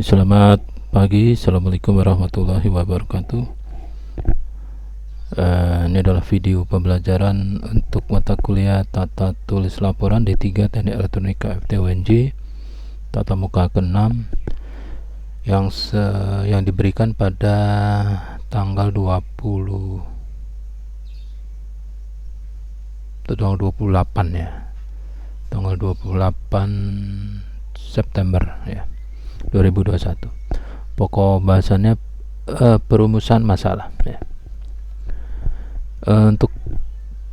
Selamat pagi, Assalamualaikum warahmatullahi wabarakatuh. Ini adalah video pembelajaran untuk mata kuliah Tata Tulis Laporan D3 Teknik Elektronika FTUNJ Tata Muka ke-6 yang diberikan pada tanggal 28 ya. Tanggal 28 September ya. 2021. Pokok bahasannya perumusan masalah ya. Untuk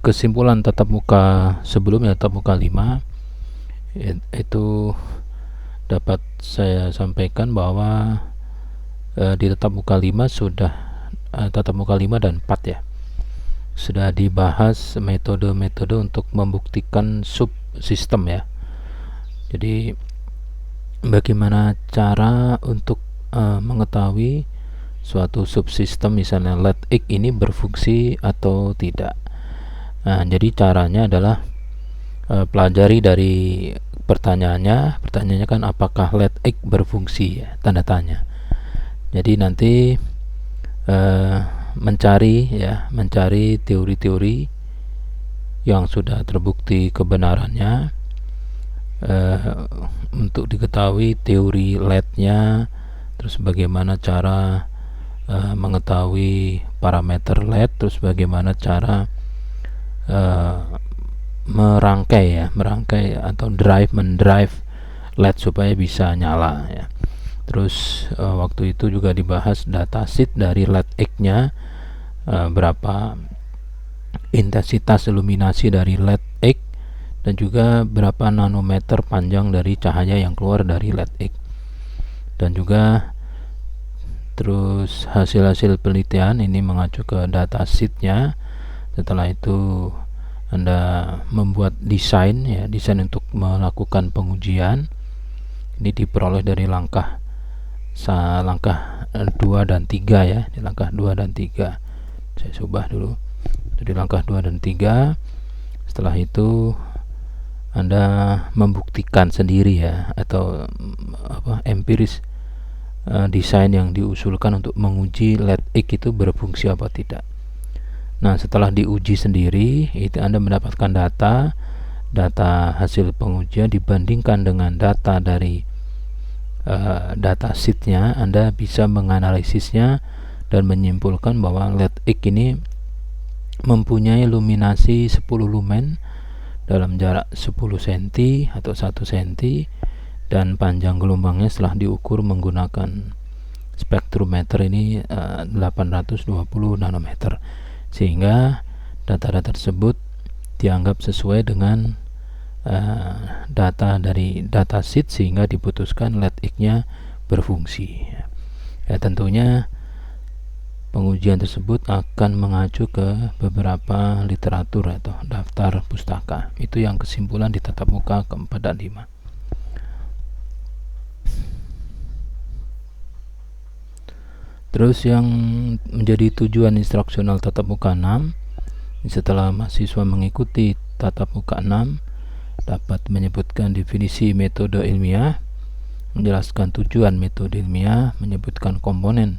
kesimpulan tatap muka sebelumnya, tatap muka 5 itu dapat saya sampaikan bahwa di tatap muka 5 sudah tatap muka 5 dan 4 ya, sudah dibahas metode-metode untuk membuktikan subsistem ya. Jadi bagaimana cara untuk mengetahui suatu subsistem, misalnya let X ini berfungsi atau tidak. Nah, jadi caranya adalah pelajari dari pertanyaannya kan, apakah let X berfungsi ya, tanda tanya. Jadi nanti mencari teori-teori yang sudah terbukti kebenarannya, untuk diketahui teori LED-nya, terus bagaimana cara mengetahui parameter LED, terus bagaimana cara merangkai atau mendrive LED supaya bisa nyala ya. Terus waktu itu juga dibahas datasheet dari LED X-nya, berapa intensitas iluminasi dari LED X, dan juga berapa nanometer panjang dari cahaya yang keluar dari LED X. Dan juga terus hasil-hasil penelitian ini mengacu ke datasheetnya. Setelah itu Anda membuat desain untuk melakukan pengujian. Ini diperoleh dari langkah 2 dan 3 ya. Di langkah 2 dan 3 saya ubah dulu. Jadi langkah 2 dan 3. Setelah itu Anda membuktikan sendiri ya, atau empiris, desain yang diusulkan untuk menguji LED X itu berfungsi apa tidak. Nah, setelah diuji sendiri, itu Anda mendapatkan data hasil pengujian dibandingkan dengan data dari data sheetnya. Anda bisa menganalisisnya dan menyimpulkan bahwa LED X ini mempunyai luminasi 10 lumen dalam jarak 10 cm atau 1 cm, dan panjang gelombangnya setelah diukur menggunakan spektrometer ini 820 nanometer, sehingga data-data tersebut dianggap sesuai dengan data dari datasheet, sehingga diputuskan LED X-nya berfungsi ya. Tentunya pengujian tersebut akan mengacu ke beberapa literatur atau daftar pustaka. Itu yang kesimpulan di tatap muka ke-4 dan 5. Terus yang menjadi tujuan instruksional tatap muka 6, setelah mahasiswa mengikuti tatap muka 6, dapat menyebutkan definisi metode ilmiah, menjelaskan tujuan metode ilmiah, menyebutkan komponen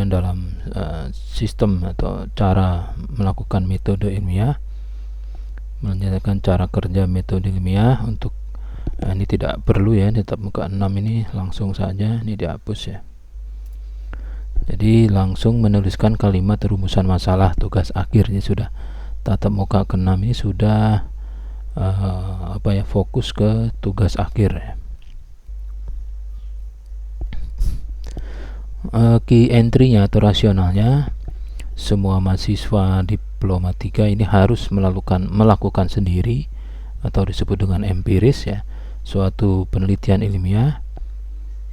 dalam sistem atau cara melakukan metode ilmiah, menjelaskan cara kerja metode ilmiah. Untuk ini tidak perlu ya, di tatap muka 6 ini langsung saja ini dihapus ya. Jadi langsung menuliskan kalimat rumusan masalah tugas akhirnya sudah. Tatap muka ke-6 ini sudah fokus ke tugas akhir ya. Key entry-nya atau rasionalnya, semua mahasiswa diploma 3 ini harus melakukan sendiri atau disebut dengan empiris ya, suatu penelitian ilmiah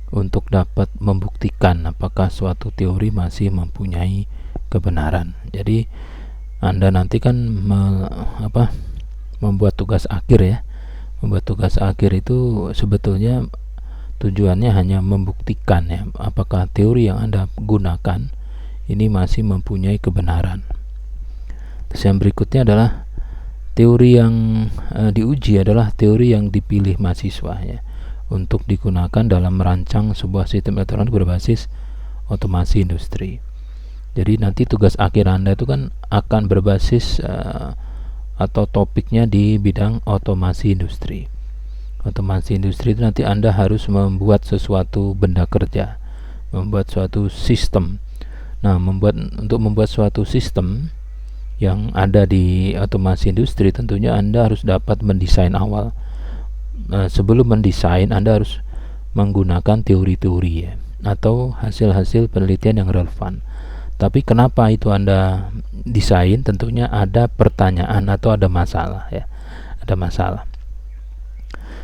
untuk dapat membuktikan apakah suatu teori masih mempunyai kebenaran. Jadi Anda nanti kan membuat tugas akhir ya. Membuat tugas akhir itu sebetulnya tujuannya hanya membuktikan ya, apakah teori yang Anda gunakan ini masih mempunyai kebenaran. Terus yang berikutnya adalah teori yang diuji adalah teori yang dipilih mahasiswa ya. untuk digunakan dalam merancang sebuah sistem elektronik berbasis otomasi industri. Jadi nanti tugas akhir Anda itu kan akan berbasis atau topiknya di bidang otomasi industri. Otomasi industri itu nanti Anda harus membuat sesuatu benda kerja, membuat suatu sistem. Nah, untuk membuat suatu sistem yang ada di otomasi industri, tentunya Anda harus dapat mendesain awal. Sebelum mendesain, Anda harus menggunakan teori-teori ya, atau hasil-hasil penelitian yang relevan. Tapi kenapa itu Anda desain? Tentunya ada pertanyaan atau ada masalah ya. Ada masalah.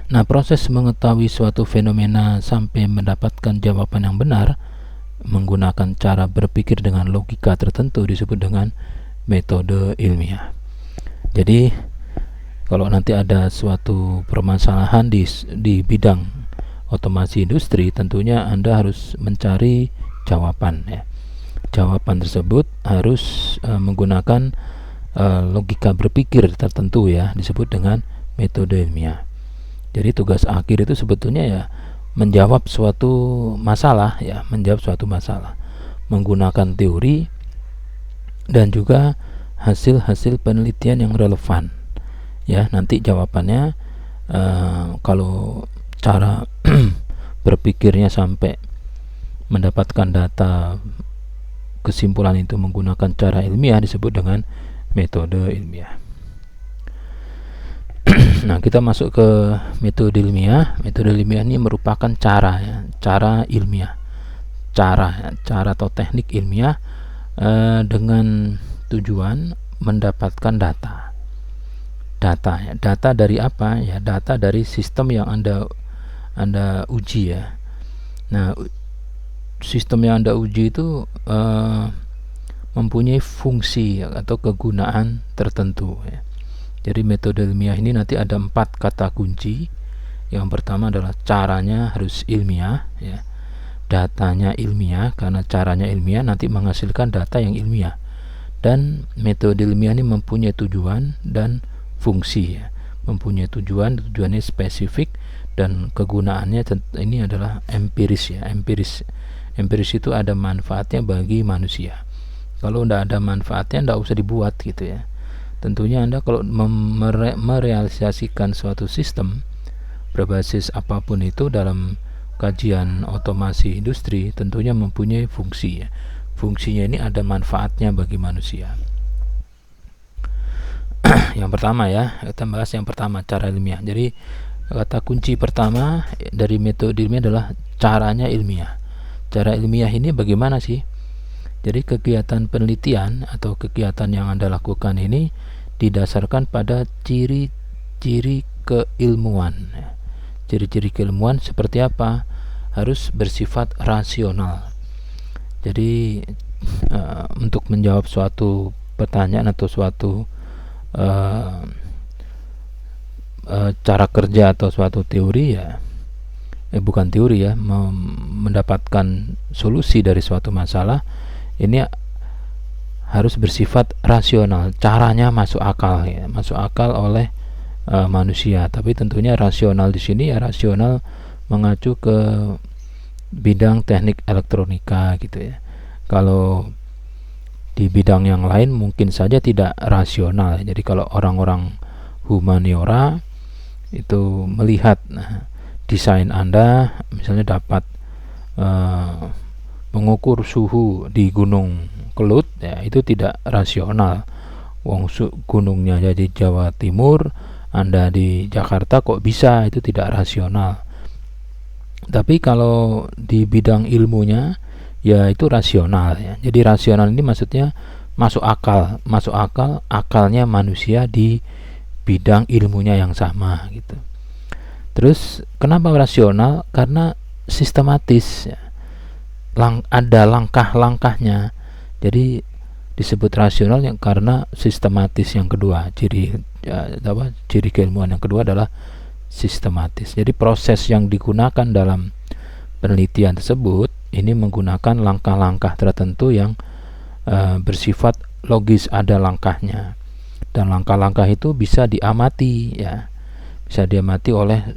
Nah, proses mengetahui suatu fenomena sampai mendapatkan jawaban yang benar menggunakan cara berpikir dengan logika tertentu disebut dengan metode ilmiah. Jadi kalau nanti ada suatu permasalahan di bidang otomasi industri, tentunya Anda harus mencari jawaban ya. Jawaban tersebut harus menggunakan logika berpikir tertentu ya, disebut dengan metode ilmiah. Jadi tugas akhir itu sebetulnya ya menjawab suatu masalah ya, menggunakan teori dan juga hasil-hasil penelitian yang relevan ya. Nanti jawabannya kalau cara berpikirnya sampai mendapatkan data kesimpulan itu menggunakan cara ilmiah disebut dengan metode ilmiah. Nah, kita masuk ke metode ilmiah. Metode ilmiah ini merupakan cara ya, cara ilmiah, cara atau teknik ilmiah dengan tujuan mendapatkan data ya. Data dari apa ya? Data dari sistem yang anda uji ya. Nah, sistem yang Anda uji itu mempunyai fungsi atau kegunaan tertentu ya. Jadi metode ilmiah ini nanti ada 4 kata kunci. Yang pertama adalah caranya harus ilmiah ya. Datanya ilmiah, karena caranya ilmiah nanti menghasilkan data yang ilmiah. Dan metode ilmiah ini mempunyai tujuan dan fungsi ya. Mempunyai tujuannya spesifik, dan kegunaannya ini adalah empiris ya. Empiris itu ada manfaatnya bagi manusia. Kalau tidak ada manfaatnya, tidak usah dibuat gitu ya. Tentunya Anda kalau merealisasikan suatu sistem berbasis apapun itu dalam kajian otomasi industri, tentunya mempunyai fungsi ya. Fungsinya ini ada manfaatnya bagi manusia. Yang pertama ya, kita bahas yang pertama, cara ilmiah. Jadi kata kunci pertama dari metode ilmiah adalah caranya ilmiah. Cara ilmiah ini bagaimana sih? Jadi kegiatan penelitian atau kegiatan yang Anda lakukan ini didasarkan pada ciri-ciri keilmuan. Ciri-ciri keilmuan seperti apa? Harus bersifat rasional. Jadi untuk menjawab suatu pertanyaan atau suatu cara kerja atau suatu teori ya, bukan teori ya, mendapatkan solusi dari suatu masalah, ini harus bersifat rasional. Caranya masuk akal ya, masuk akal oleh manusia. Tapi tentunya rasional di sini ya rasional mengacu ke bidang teknik elektronika gitu ya. Kalau di bidang yang lain mungkin saja tidak rasional. Jadi kalau orang-orang humaniora itu melihat desain Anda misalnya dapat mengukur suhu di Gunung Kelut ya, itu tidak rasional. Wong gunungnya jadi Jawa Timur, Anda di Jakarta, kok bisa? Itu tidak rasional. Tapi kalau di bidang ilmunya ya itu rasional ya. Jadi rasional ini maksudnya masuk akal, akalnya manusia di bidang ilmunya yang sama gitu. Terus kenapa rasional? Karena sistematis ya. Ada langkah-langkahnya. Jadi disebut rasional yang karena sistematis. Yang kedua, ciri keilmuan yang kedua adalah sistematis. Jadi proses yang digunakan dalam penelitian tersebut ini menggunakan langkah-langkah tertentu yang bersifat logis, ada langkahnya, dan langkah-langkah itu bisa diamati ya, bisa diamati oleh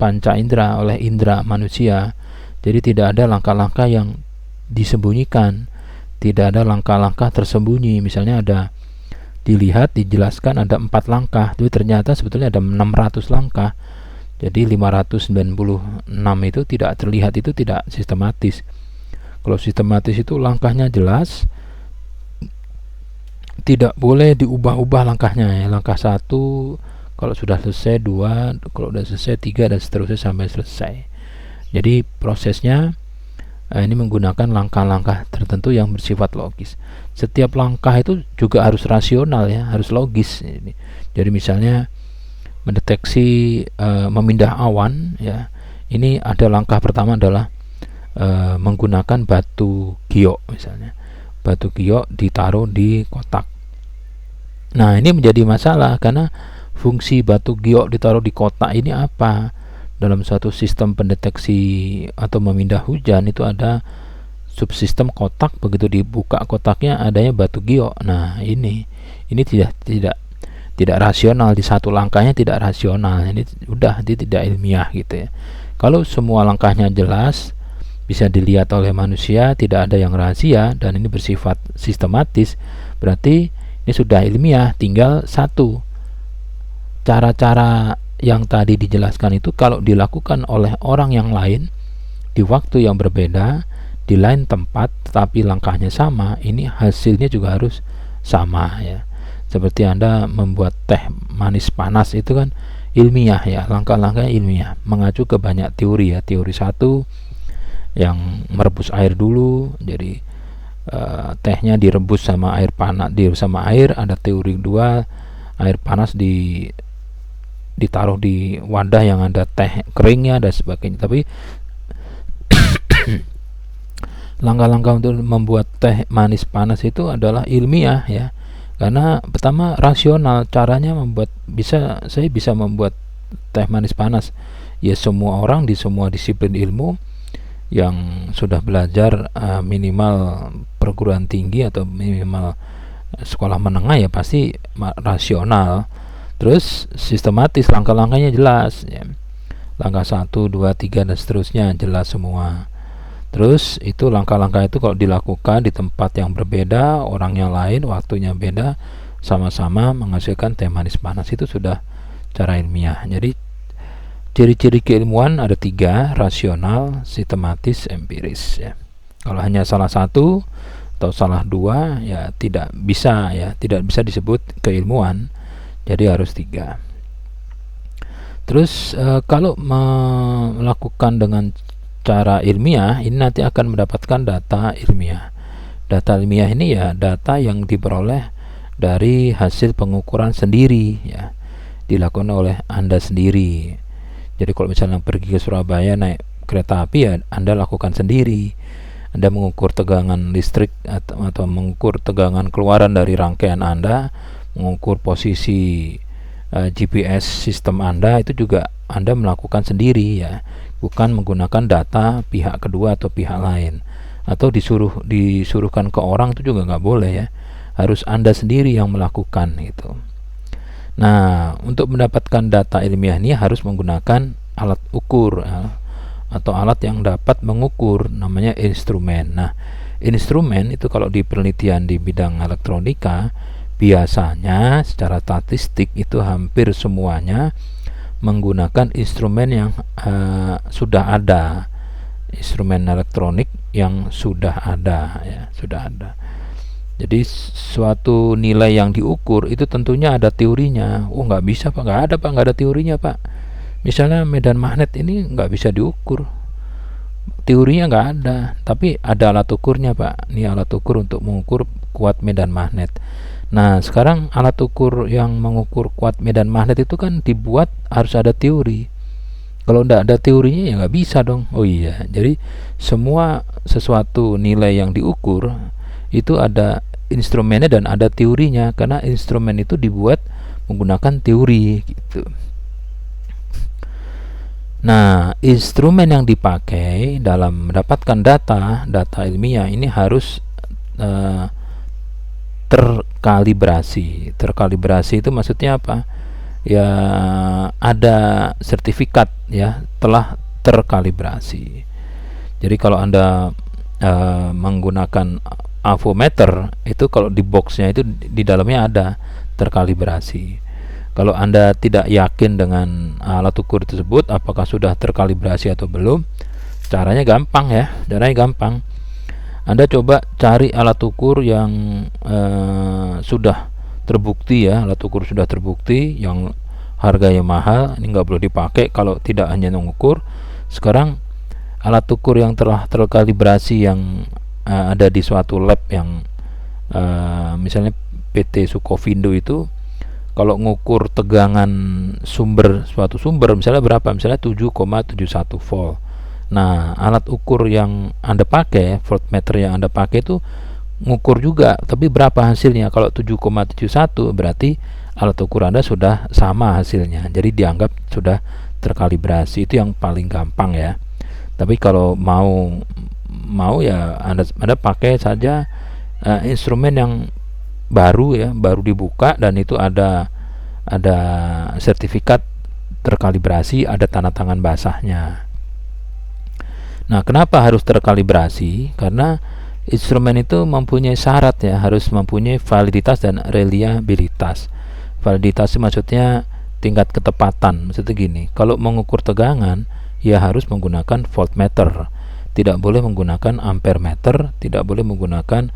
panca indera, oleh indera manusia. Jadi tidak ada langkah-langkah yang disembunyikan, tidak ada langkah-langkah tersembunyi. Misalnya ada dilihat, dijelaskan ada 4 langkah, tapi ternyata sebetulnya ada 600 langkah. Jadi 596 itu tidak terlihat, itu tidak sistematis. Kalau sistematis itu langkahnya jelas, tidak boleh diubah-ubah langkahnya ya. Langkah 1 kalau sudah selesai, 2 kalau sudah selesai, 3 dan seterusnya sampai selesai. Jadi prosesnya ini menggunakan langkah-langkah tertentu yang bersifat logis. Setiap langkah itu juga harus rasional ya, harus logis. Jadi misalnya mendeteksi memindah awan ya, ini ada langkah pertama adalah menggunakan batu giok misalnya. Batu giok ditaruh di kotak. Nah, ini menjadi masalah karena fungsi batu giok ditaruh di kotak ini apa? Dalam suatu sistem pendeteksi atau memindah hujan itu ada subsistem kotak, begitu dibuka kotaknya adanya batu giok. Nah, ini tidak rasional, di satu langkahnya tidak rasional. Ini udah tidak ilmiah gitu ya. Kalau semua langkahnya jelas, bisa dilihat oleh manusia, tidak ada yang rahasia dan ini bersifat sistematis, berarti ini sudah ilmiah. Tinggal satu, cara-cara yang tadi dijelaskan itu kalau dilakukan oleh orang yang lain di waktu yang berbeda, di lain tempat, tetapi langkahnya sama, ini hasilnya juga harus sama ya. Seperti Anda membuat teh manis panas itu kan ilmiah ya, langkah-langkahnya ilmiah, mengacu ke banyak teori ya. Teori 1 yang merebus air dulu, jadi tehnya direbus sama air panas, sama air. Ada teori 2, air panas ditaruh di wadah yang ada teh keringnya dan sebagainya. Tapi langkah-langkah untuk membuat teh manis panas itu adalah ilmiah ya, karena pertama rasional, caranya membuat saya bisa membuat teh manis panas ya. Semua orang di semua disiplin ilmu yang sudah belajar minimal perguruan tinggi atau minimal sekolah menengah ya pasti rasional. Terus sistematis, langkah-langkahnya jelas ya. Langkah 1, 2, 3 dan seterusnya jelas semua. Terus itu langkah-langkah itu kalau dilakukan di tempat yang berbeda, orang yang lain, waktunya beda, sama-sama menghasilkan teh manis panas, itu sudah cara ilmiah. Jadi ciri-ciri keilmuan ada 3, rasional, sistematis, empiris ya. Kalau hanya salah satu atau salah 2 ya tidak bisa disebut keilmuan. Jadi harus 3. Terus kalau melakukan dengan cara ilmiah, ini nanti akan mendapatkan data ilmiah. Data ilmiah ini ya data yang diperoleh dari hasil pengukuran sendiri ya, dilakukan oleh Anda sendiri. Jadi kalau misalnya pergi ke Surabaya naik kereta api ya Anda lakukan sendiri. Anda mengukur tegangan listrik atau mengukur tegangan keluaran dari rangkaian Anda, mengukur posisi GPS sistem Anda, itu juga Anda melakukan sendiri ya, bukan menggunakan data pihak kedua atau pihak lain, atau disuruhkan ke orang, itu juga nggak boleh ya, harus Anda sendiri yang melakukan itu. Nah, untuk mendapatkan data ilmiah ini harus menggunakan alat ukur ya, atau alat yang dapat mengukur, namanya instrumen. Nah, instrumen itu kalau di penelitian di bidang elektronika biasanya secara statistik itu hampir semuanya menggunakan instrumen yang sudah ada, instrumen elektronik yang sudah ada ya, sudah ada. Jadi suatu nilai yang diukur itu tentunya ada teorinya. Oh, nggak bisa Pak, nggak ada teorinya Pak. Misalnya medan magnet ini nggak bisa diukur, teorinya nggak ada, tapi ada alat ukurnya Pak. Ini alat ukur untuk mengukur kuat medan magnet. Nah, sekarang alat ukur yang mengukur kuat medan magnet itu kan dibuat harus ada teori. Kalau nggak ada teorinya ya nggak bisa dong. Oh iya, jadi sesuatu nilai yang diukur itu ada instrumennya dan ada teorinya, karena instrumen itu dibuat menggunakan teori gitu. Nah, instrumen yang dipakai dalam mendapatkan data ilmiah ini harus terkalibrasi. Terkalibrasi itu maksudnya apa? ya ada sertifikat ya telah terkalibrasi. Jadi kalau Anda menggunakan avometer itu, kalau di boxnya itu di dalamnya ada terkalibrasi. Kalau Anda tidak yakin dengan alat ukur tersebut apakah sudah terkalibrasi atau belum, caranya gampang ya, Anda coba cari alat ukur yang sudah terbukti ya, alat ukur sudah terbukti yang harganya mahal, ini nggak perlu dipakai kalau tidak hanya mengukur. Sekarang alat ukur yang telah terkalibrasi yang ada di suatu lab yang misalnya PT Sukovindo itu, kalau ngukur tegangan suatu sumber misalnya berapa, misalnya 7,71 volt. Nah, alat ukur yang Anda pakai, voltmeter yang Anda pakai itu ngukur juga, tapi berapa hasilnya? Kalau 7,71 berarti alat ukur Anda sudah sama hasilnya, jadi dianggap sudah terkalibrasi. Itu yang paling gampang ya. Tapi kalau mau ya Anda pakai saja instrumen yang baru ya, baru dibuka dan itu ada sertifikat terkalibrasi, ada tanda tangan basahnya. Nah, kenapa harus terkalibrasi? Karena instrumen itu mempunyai syarat ya, harus mempunyai validitas dan reliabilitas. Validitas maksudnya tingkat ketepatan. Maksudnya gini, kalau mengukur tegangan ya harus menggunakan voltmeter, tidak boleh menggunakan ampermeter, tidak boleh menggunakan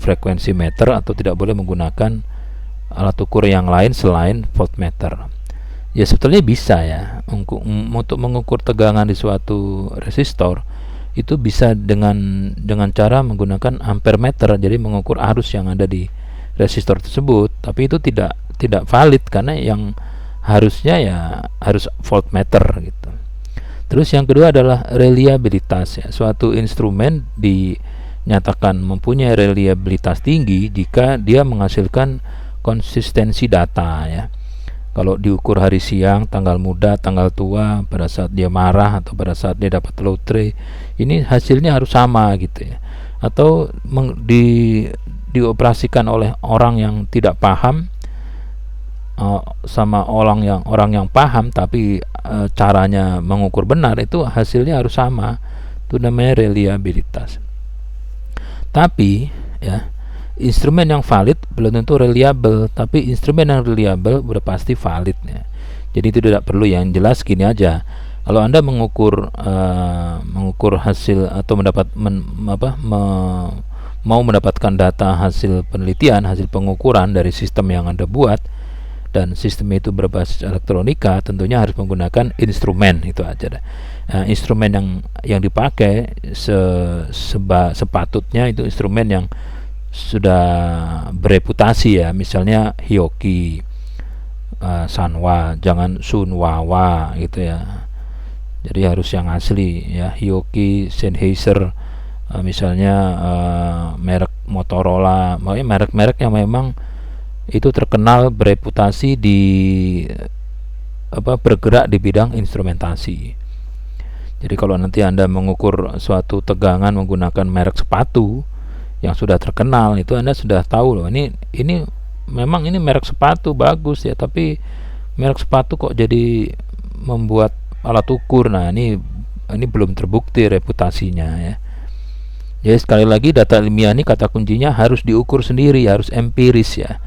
frekuensi meter, atau tidak boleh menggunakan alat ukur yang lain selain voltmeter. Ya sebetulnya bisa ya, untuk mengukur tegangan di suatu resistor itu bisa dengan cara menggunakan ampermeter, jadi mengukur arus yang ada di resistor tersebut. Tapi itu tidak valid karena yang harusnya ya harus voltmeter gitu. Terus yang kedua adalah reliabilitas ya. Suatu instrumen dinyatakan mempunyai reliabilitas tinggi jika dia menghasilkan konsistensi data ya. Kalau diukur hari siang, tanggal muda, tanggal tua, pada saat dia marah atau pada saat dia dapat lotre, ini hasilnya harus sama gitu ya. Atau dioperasikan oleh orang yang tidak paham sama orang yang paham, tapi caranya mengukur benar, itu hasilnya harus sama. Itu namanya reliabilitas. Tapi ya, instrumen yang valid belum tentu reliable, tapi instrumen yang reliable udah pasti valid ya. Jadi itu tidak perlu, yang jelas gini aja. Kalau Anda mengukur hasil atau mau mendapatkan data hasil penelitian, hasil pengukuran dari sistem yang Anda buat, dan sistem itu berbasis elektronika, tentunya harus menggunakan instrumen, itu aja. Instrumen yang dipakai sepatutnya itu instrumen yang sudah bereputasi ya, misalnya Hioki, Sanwa, jangan Sunwawa gitu ya. Jadi harus yang asli ya, Hioki, Sennheiser, misalnya merek Motorola, makanya merek-merek yang memang itu terkenal bereputasi di bergerak di bidang instrumentasi. Jadi kalau nanti Anda mengukur suatu tegangan menggunakan merek sepatu yang sudah terkenal, itu Anda sudah tahu loh, ini memang ini merek sepatu bagus ya, tapi merek sepatu kok jadi membuat alat ukur. Nah, ini belum terbukti reputasinya ya. Jadi sekali lagi, data ilmiah ini kata kuncinya harus diukur sendiri, harus empiris ya.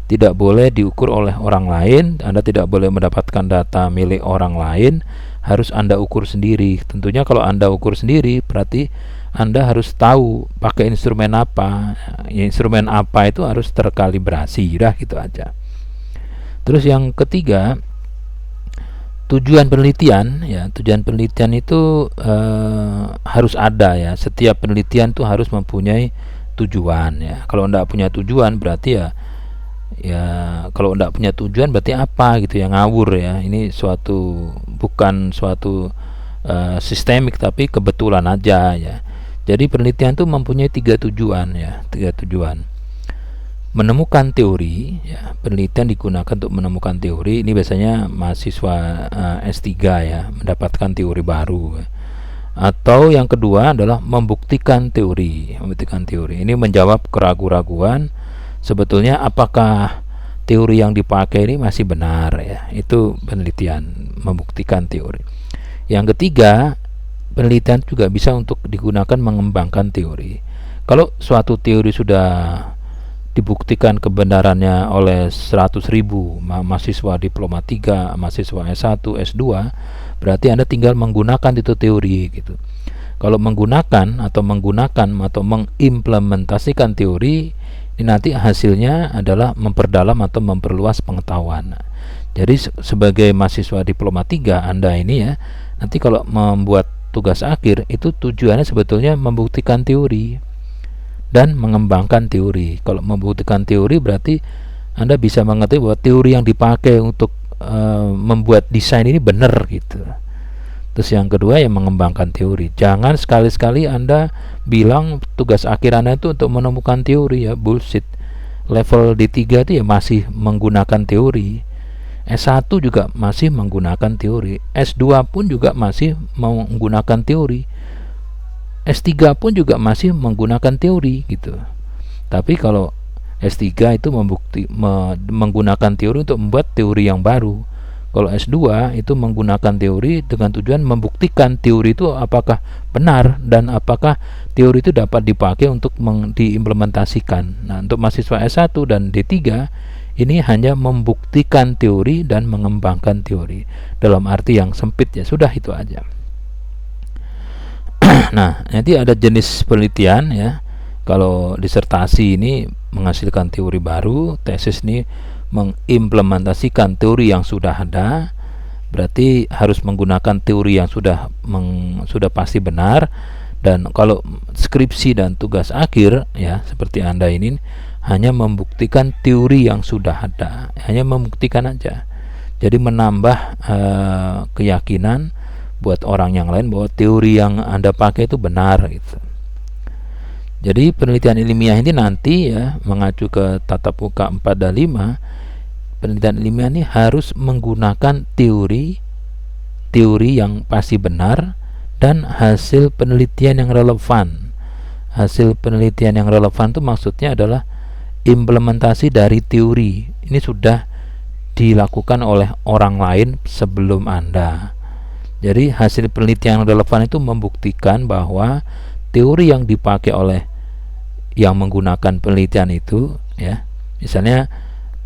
Tidak boleh diukur oleh orang lain. Anda tidak boleh mendapatkan data milik orang lain, harus Anda ukur sendiri. Tentunya kalau Anda ukur sendiri berarti Anda harus tahu pakai instrumen apa. Instrumen apa itu harus terkalibrasi, dah gitu aja. Terus yang ketiga, tujuan penelitian ya. Tujuan penelitian itu harus ada ya. Setiap penelitian itu harus mempunyai tujuan ya. Kalau Anda punya tujuan berarti ya kalau tidak punya tujuan berarti apa gitu ya, ngawur ya. Ini bukan suatu sistemik, tapi kebetulan aja ya. Jadi penelitian itu mempunyai tiga tujuan ya, menemukan teori ya. Penelitian digunakan untuk menemukan teori. Ini biasanya mahasiswa S3 ya, mendapatkan teori baru. Atau yang kedua adalah membuktikan teori. Ini menjawab keraguan-raguan sebetulnya apakah teori yang dipakai ini masih benar ya. Itu penelitian membuktikan teori. Yang ketiga, penelitian juga bisa untuk digunakan mengembangkan teori. Kalau suatu teori sudah dibuktikan kebenarannya oleh 100.000 mahasiswa diploma 3, mahasiswa S1, S2, berarti Anda tinggal menggunakan itu teori gitu. Kalau menggunakan atau mengimplementasikan teori ini, nanti hasilnya adalah memperdalam atau memperluas pengetahuan. Jadi sebagai mahasiswa diploma 3 Anda ini ya, nanti kalau membuat tugas akhir itu tujuannya sebetulnya membuktikan teori dan mengembangkan teori. Kalau membuktikan teori berarti Anda bisa mengerti bahwa teori yang dipakai untuk membuat desain ini benar gitu. Terus yang kedua yang mengembangkan teori. Jangan sekali-sekali Anda bilang tugas akhir Anda itu untuk menemukan teori, ya bullshit. Level D3 itu ya masih menggunakan teori. S1 juga masih menggunakan teori. S2 pun juga masih menggunakan teori. S3 pun juga masih menggunakan teori gitu. Tapi kalau S3 itu menggunakan teori untuk membuat teori yang baru. Kalau S2 itu menggunakan teori dengan tujuan membuktikan teori itu apakah benar dan apakah teori itu dapat dipakai untuk diimplementasikan. Nah, untuk mahasiswa S1 dan D3 ini hanya membuktikan teori dan mengembangkan teori. Dalam arti yang sempit ya, sudah itu aja. Nah, nanti ada jenis penelitian ya. Kalau disertasi ini menghasilkan teori baru, tesis ini mengimplementasikan teori yang sudah ada, berarti harus menggunakan teori yang sudah pasti benar. Dan kalau skripsi dan tugas akhir ya seperti Anda ini hanya membuktikan teori yang sudah ada, hanya membuktikan aja. Jadi menambah keyakinan buat orang yang lain bahwa teori yang Anda pakai itu benar gitu. Jadi penelitian ilmiah ini nanti ya mengacu ke Tata Muka 4 dan 5, penelitian ilmiah ini harus menggunakan teori yang pasti benar dan hasil penelitian yang relevan. Hasil penelitian yang relevan itu maksudnya adalah implementasi dari teori. Ini sudah dilakukan oleh orang lain sebelum Anda. Jadi hasil penelitian yang relevan itu membuktikan bahwa teori yang dipakai oleh yang menggunakan penelitian itu ya, misalnya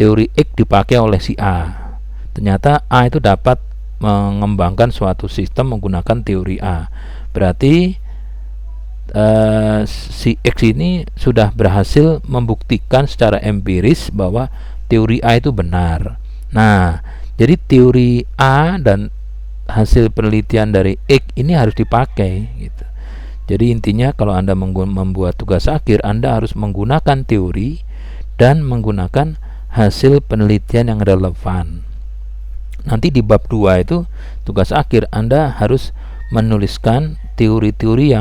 teori X dipakai oleh si A, ternyata A itu dapat mengembangkan suatu sistem menggunakan teori A, berarti si X ini sudah berhasil membuktikan secara empiris bahwa teori A itu benar. Nah, jadi teori A dan hasil penelitian dari X ini harus dipakai gitu. Jadi intinya kalau Anda membuat tugas akhir, Anda harus menggunakan teori dan menggunakan hasil penelitian yang relevan. Nanti di bab 2 itu tugas akhir Anda harus menuliskan teori-teori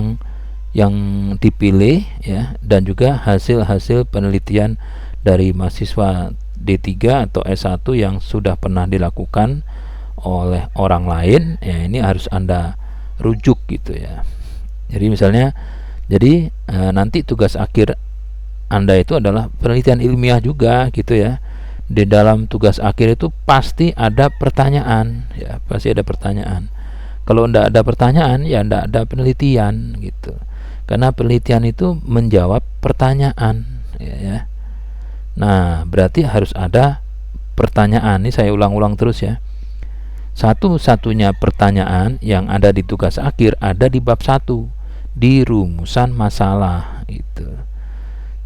yang dipilih ya, dan juga hasil-hasil penelitian dari mahasiswa D3 atau S1 yang sudah pernah dilakukan oleh orang lain ya, ini harus Anda rujuk gitu ya. Jadi misalnya nanti tugas akhir Anda itu adalah penelitian ilmiah juga gitu ya. Di dalam tugas akhir itu pasti ada pertanyaan ya, pasti ada pertanyaan. Kalau tidak ada pertanyaan ya tidak ada penelitian gitu. Karena penelitian itu menjawab pertanyaan ya. Nah, berarti harus ada pertanyaan. Ini saya ulang-ulang terus ya. Satu-satunya pertanyaan yang ada di tugas akhir ada di bab 1, di rumusan masalah itu.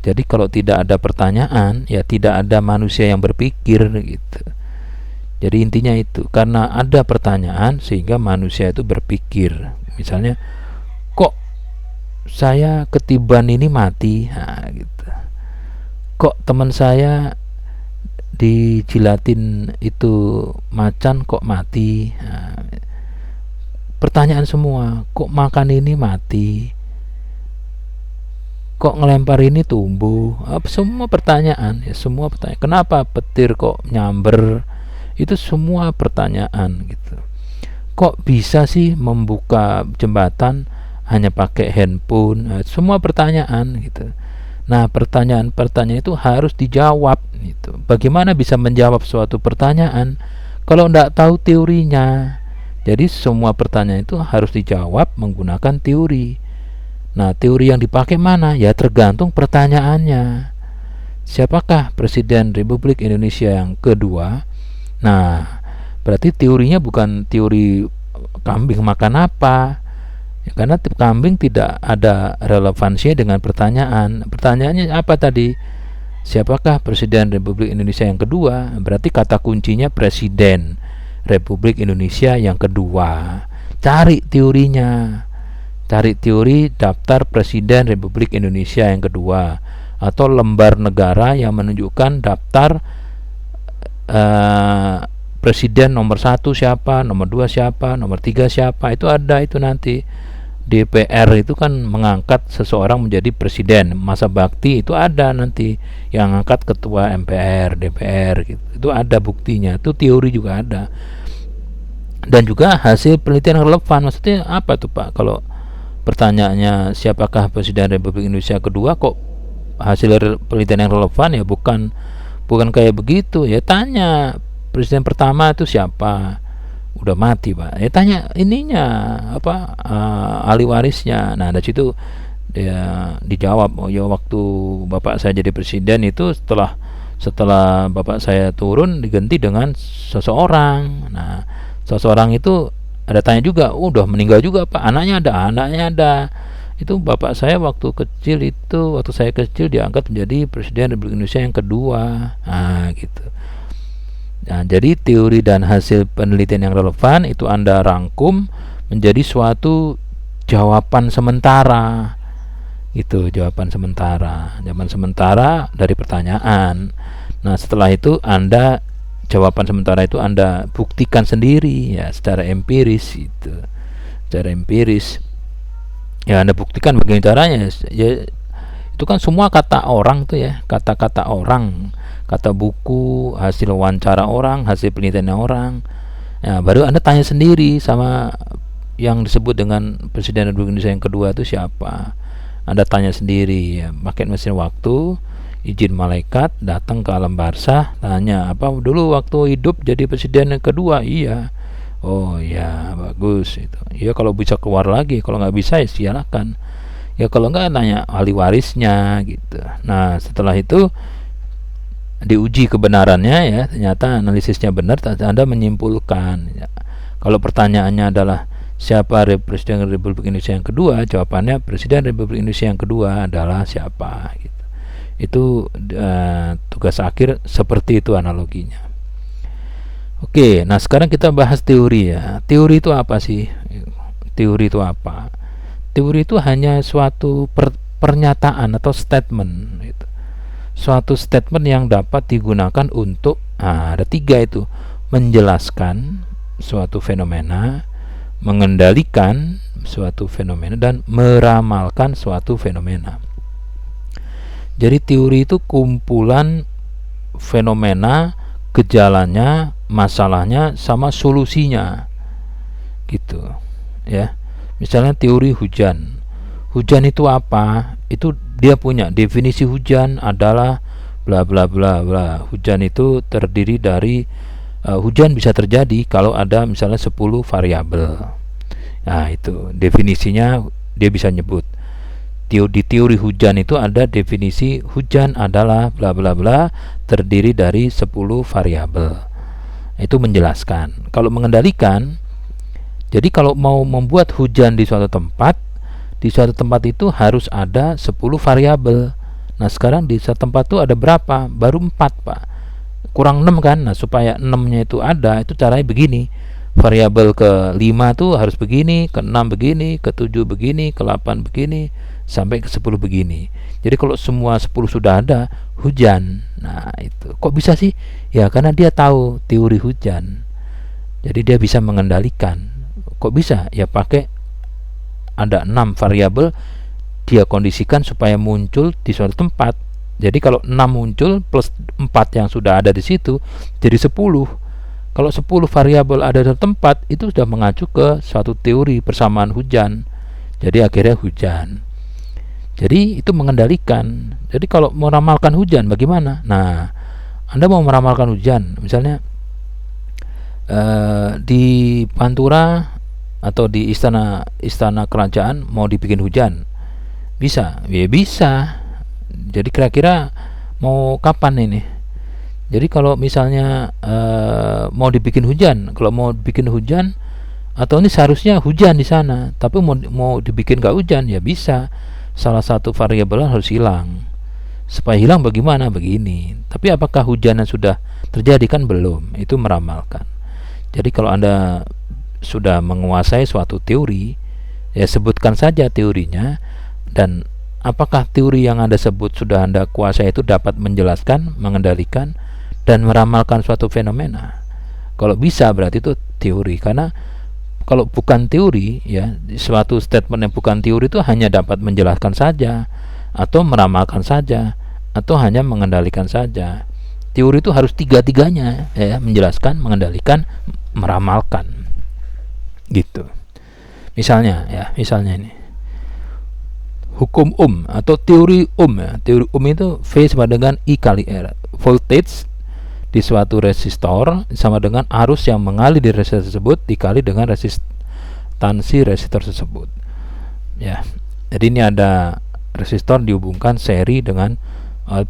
Jadi kalau tidak ada pertanyaan ya tidak ada manusia yang berpikir gitu. Jadi intinya itu, karena ada pertanyaan sehingga manusia itu berpikir. Misalnya, kok saya ketiban ini mati? Nah, gitu. Kok teman saya dijilatin itu macan kok mati? Nah, pertanyaan semua. Kok makan ini mati? Kok ngelempar ini tumbuh? Semua pertanyaan ya, semua pertanyaan. Kenapa petir kok nyamber? Itu semua pertanyaan gitu. Kok bisa sih membuka jembatan hanya pakai handphone? Semua pertanyaan gitu. Nah, pertanyaan-pertanyaan itu harus dijawab gitu. Bagaimana bisa menjawab suatu pertanyaan kalau tidak tahu teorinya? Jadi semua pertanyaan itu harus dijawab menggunakan teori. Nah, teori yang dipakai mana? Ya tergantung pertanyaannya. Siapakah Presiden Republik Indonesia yang kedua? Nah, berarti teorinya bukan teori kambing makan apa, ya, karena kambing tidak ada relevansinya dengan pertanyaan. Pertanyaannya apa tadi? Siapakah Presiden Republik Indonesia yang kedua? Berarti kata kuncinya Presiden Republik Indonesia yang kedua. Cari teorinya. Cari teori daftar Presiden Republik Indonesia yang kedua, atau lembar negara yang menunjukkan daftar presiden nomor 1 siapa, nomor 2 siapa, nomor 3 siapa. Itu ada itu nanti. DPR itu kan mengangkat seseorang menjadi presiden, masa bakti itu ada nanti yang angkat ketua MPR, DPR gitu. Itu ada buktinya, itu teori juga ada. Dan juga hasil penelitian yang relevan. Maksudnya apa tuh Pak? Kalau pertanyaannya siapakah Presiden Republik Indonesia kedua, kok hasil penelitian yang relevan? Ya bukan kayak begitu. Ya tanya presiden pertama itu siapa, udah mati Pak, ya tanya ininya apa, ahli warisnya. Nah dari situ dia dijawab, oh ya waktu bapak saya jadi presiden itu setelah bapak saya turun diganti dengan seseorang. Nah seseorang itu ada tanya juga, udah meninggal juga Pak, anaknya ada. Itu bapak saya waktu saya kecil diangkat menjadi presiden Republik Indonesia yang kedua. Nah gitu. Nah, jadi teori dan hasil penelitian yang relevan itu Anda rangkum menjadi suatu jawaban sementara. Itu jawaban sementara dari pertanyaan. Nah, setelah itu jawaban sementara itu Anda buktikan sendiri ya secara empiris itu. Secara empiris. Ya Anda buktikan bagaimana caranya. Ya itu kan semua kata orang tuh ya, kata-kata orang, kata buku, hasil wawancara orang, hasil penelitian orang. Nah, baru Anda tanya sendiri sama yang disebut dengan Presiden Republik Indonesia yang kedua itu siapa. Anda tanya sendiri ya, pakai mesin waktu, izin malaikat, datang ke alam barzah, tanya apa dulu waktu hidup jadi presiden yang kedua. Iya. Oh ya bagus itu. Ya kalau bisa keluar lagi, kalau nggak bisa ya silakan. Ya kalau nggak tanya ahli warisnya gitu. Nah setelah itu diuji kebenarannya ya, ternyata analisisnya benar, Anda menyimpulkan ya. Kalau pertanyaannya adalah siapa Presiden Republik Indonesia yang kedua, jawabannya Presiden Republik Indonesia yang kedua adalah siapa gitu. Itu tugas akhir seperti itu analoginya. Oke, nah sekarang kita bahas teori ya. Teori itu apa sih? Teori itu apa? Teori itu hanya suatu pernyataan atau statement gitu. Suatu statement yang dapat digunakan untuk ada 3 itu: menjelaskan suatu fenomena, mengendalikan suatu fenomena, dan meramalkan suatu fenomena. Jadi teori itu kumpulan fenomena, gejalanya, masalahnya, sama solusinya gitu ya. Misalnya teori hujan. Hujan itu apa? Itu dia punya definisi. Hujan adalah bla bla bla bla. Hujan itu terdiri dari hujan bisa terjadi kalau ada misalnya 10 variabel. Nah, itu definisinya dia bisa nyebut. Di teori hujan itu ada definisi hujan adalah bla bla bla terdiri dari 10 variabel. Itu menjelaskan. Kalau mengendalikan, jadi kalau mau membuat hujan di suatu tempat itu harus ada 10 variabel. Nah sekarang di suatu tempat itu ada berapa? Baru 4 Pak, kurang 6 kan. Nah supaya 6-nya itu ada, itu caranya begini. Variabel ke 5 tuh harus begini, ke 6 begini, ke 7 begini, ke 8 begini, sampai ke 10 begini. Jadi kalau semua 10 sudah ada, hujan. Nah itu kok bisa sih? Ya karena dia tahu teori hujan, jadi dia bisa mengendalikan. Kok bisa? Ya pakai ada 6 variabel, dia kondisikan supaya muncul di suatu tempat. Jadi kalau 6 muncul plus 4 yang sudah ada di situ jadi 10. Kalau 10 variabel ada di tempat, itu sudah mengacu ke suatu teori persamaan hujan. Jadi akhirnya hujan. Jadi itu mengendalikan. Jadi kalau meramalkan hujan bagaimana? Nah, Anda mau meramalkan hujan, misalnya di Pantura atau di istana kerajaan mau dibikin hujan, bisa? Ya bisa. Jadi kira-kira mau kapan ini? Jadi kalau misalnya mau dibikin hujan, kalau mau bikin hujan atau ini seharusnya hujan di sana, tapi mau dibikin gak hujan, ya bisa. Salah satu variabel harus hilang. Supaya hilang bagaimana? Begini. Tapi apakah hujan yang sudah terjadi? Kan belum. Itu meramalkan. Jadi kalau Anda sudah menguasai suatu teori, ya sebutkan saja teorinya, dan apakah teori yang Anda sebut sudah Anda kuasai itu dapat menjelaskan, mengendalikan, dan meramalkan suatu fenomena. Kalau bisa berarti itu teori. Karena kalau bukan teori, ya suatu statement yang bukan teori itu hanya dapat menjelaskan saja, atau meramalkan saja, atau hanya mengendalikan saja. Teori itu harus tiga-tiganya, ya, menjelaskan, mengendalikan, meramalkan, gitu. Misalnya ini hukum atau teori ya. Teori itu V sama dengan I kali R. Voltage di suatu resistor sama dengan arus yang mengalir di resistor tersebut dikali dengan resistansi resistor tersebut. Ya. Jadi ini ada resistor dihubungkan seri dengan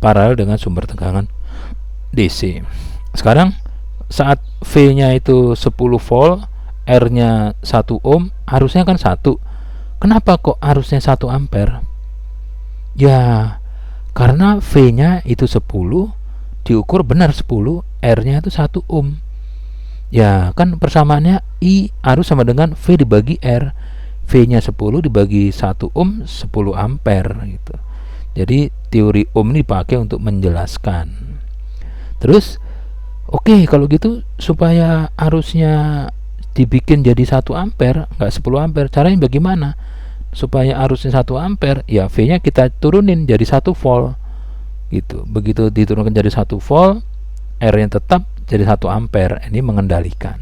paralel dengan sumber tegangan DC. Sekarang saat V-nya itu 10 volt, R-nya 1 ohm, arusnya kan 1. Kenapa kok arusnya 1 ampere? Ya, karena V-nya itu 10, diukur benar 10, R-nya itu 1 ohm. Ya, kan persamaannya I arus sama dengan V dibagi R. V-nya 10 dibagi 1 ohm, 10 ampere gitu. Jadi teori ohm ini dipakai untuk menjelaskan. Terus oke, kalau gitu supaya arusnya dibikin jadi 1 ampere, enggak 10 ampere. Caranya bagaimana? Supaya arusnya 1 ampere, ya V-nya kita turunin jadi 1 volt. Gitu. Begitu diturunkan jadi 1 volt, R-nya tetap jadi 1 ampere. Ini mengendalikan.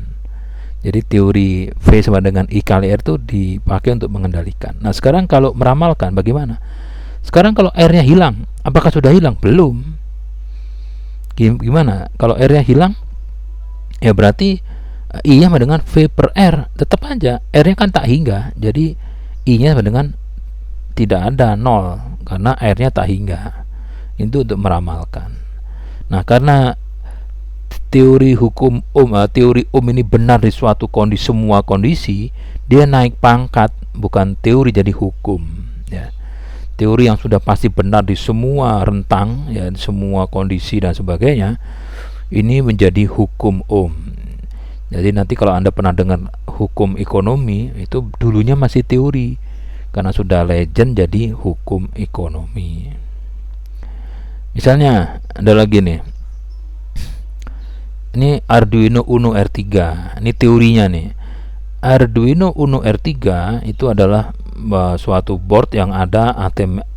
Jadi teori V sama dengan I kali R itu dipakai untuk mengendalikan. Nah, sekarang kalau meramalkan bagaimana? Sekarang kalau R-nya hilang, apakah sudah hilang? Belum. Gimana? Kalau R-nya hilang, ya berarti I-nya sama dengan V per R. Tetap aja R-nya kan tak hingga. Jadi I-nya sama dengan tidak ada, 0, karena R-nya tak hingga. Itu untuk meramalkan. Nah, karena teori Ohm ini benar di suatu kondisi, semua kondisi, dia naik pangkat, bukan teori jadi hukum, ya. Teori yang sudah pasti benar di semua rentang, ya, di semua kondisi dan sebagainya, ini menjadi hukum Ohm. Jadi nanti kalau Anda pernah dengar hukum ekonomi, itu dulunya masih teori, karena sudah legend jadi hukum ekonomi. Misalnya ada lagi nih, ini Arduino Uno R3. Ini teorinya nih. Arduino Uno R3 itu adalah suatu board yang ada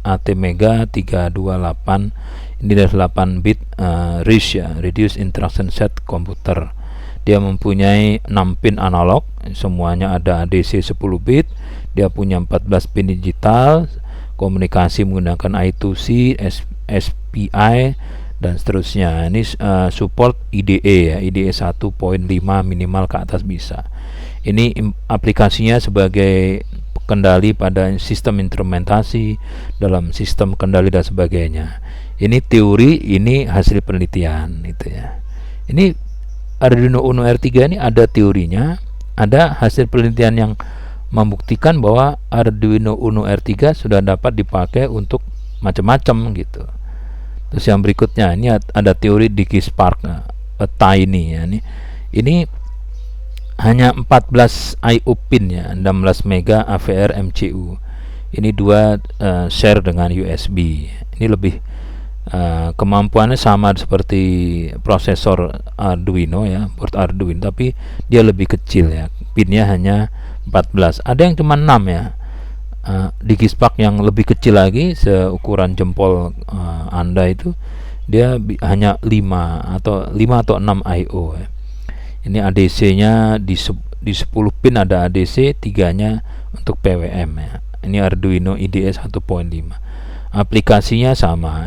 ATmega 328. Ini dari 8 bit RISC, ya, Reduced Instruction Set Computer. Dia mempunyai 6 pin analog, semuanya ada ADC 10 bit. Dia punya 14 pin digital, komunikasi menggunakan I2C, SPI, dan seterusnya. Ini support IDE, ya, IDE 1.5 minimal ke atas bisa. Ini aplikasinya sebagai kendali pada sistem instrumentasi, dalam sistem kendali dan sebagainya. Ini teori, ini hasil penelitian, gitu ya. Ini Arduino Uno R3 ini ada teorinya, ada hasil penelitian yang membuktikan bahwa Arduino Uno R3 sudah dapat dipakai untuk macam-macam gitu. Terus yang berikutnya ini ada teori DigiSpark, Tiny, ya. Ini hanya 14 I/O pin, ya, 16 mega AVR MCU. Ini dua share dengan USB. Ini lebih kemampuannya sama seperti prosesor Arduino, ya, board Arduino, tapi dia lebih kecil, ya. Pinnya hanya 14. Ada yang cuma 6, ya. DigiSpark yang lebih kecil lagi, seukuran jempol Anda itu, dia hanya 5 atau 6 I/O, ya. Ini ADC-nya di 10 pin ada ADC, 3-nya untuk PWM, ya. Ini Arduino IDE 1.5. aplikasinya sama,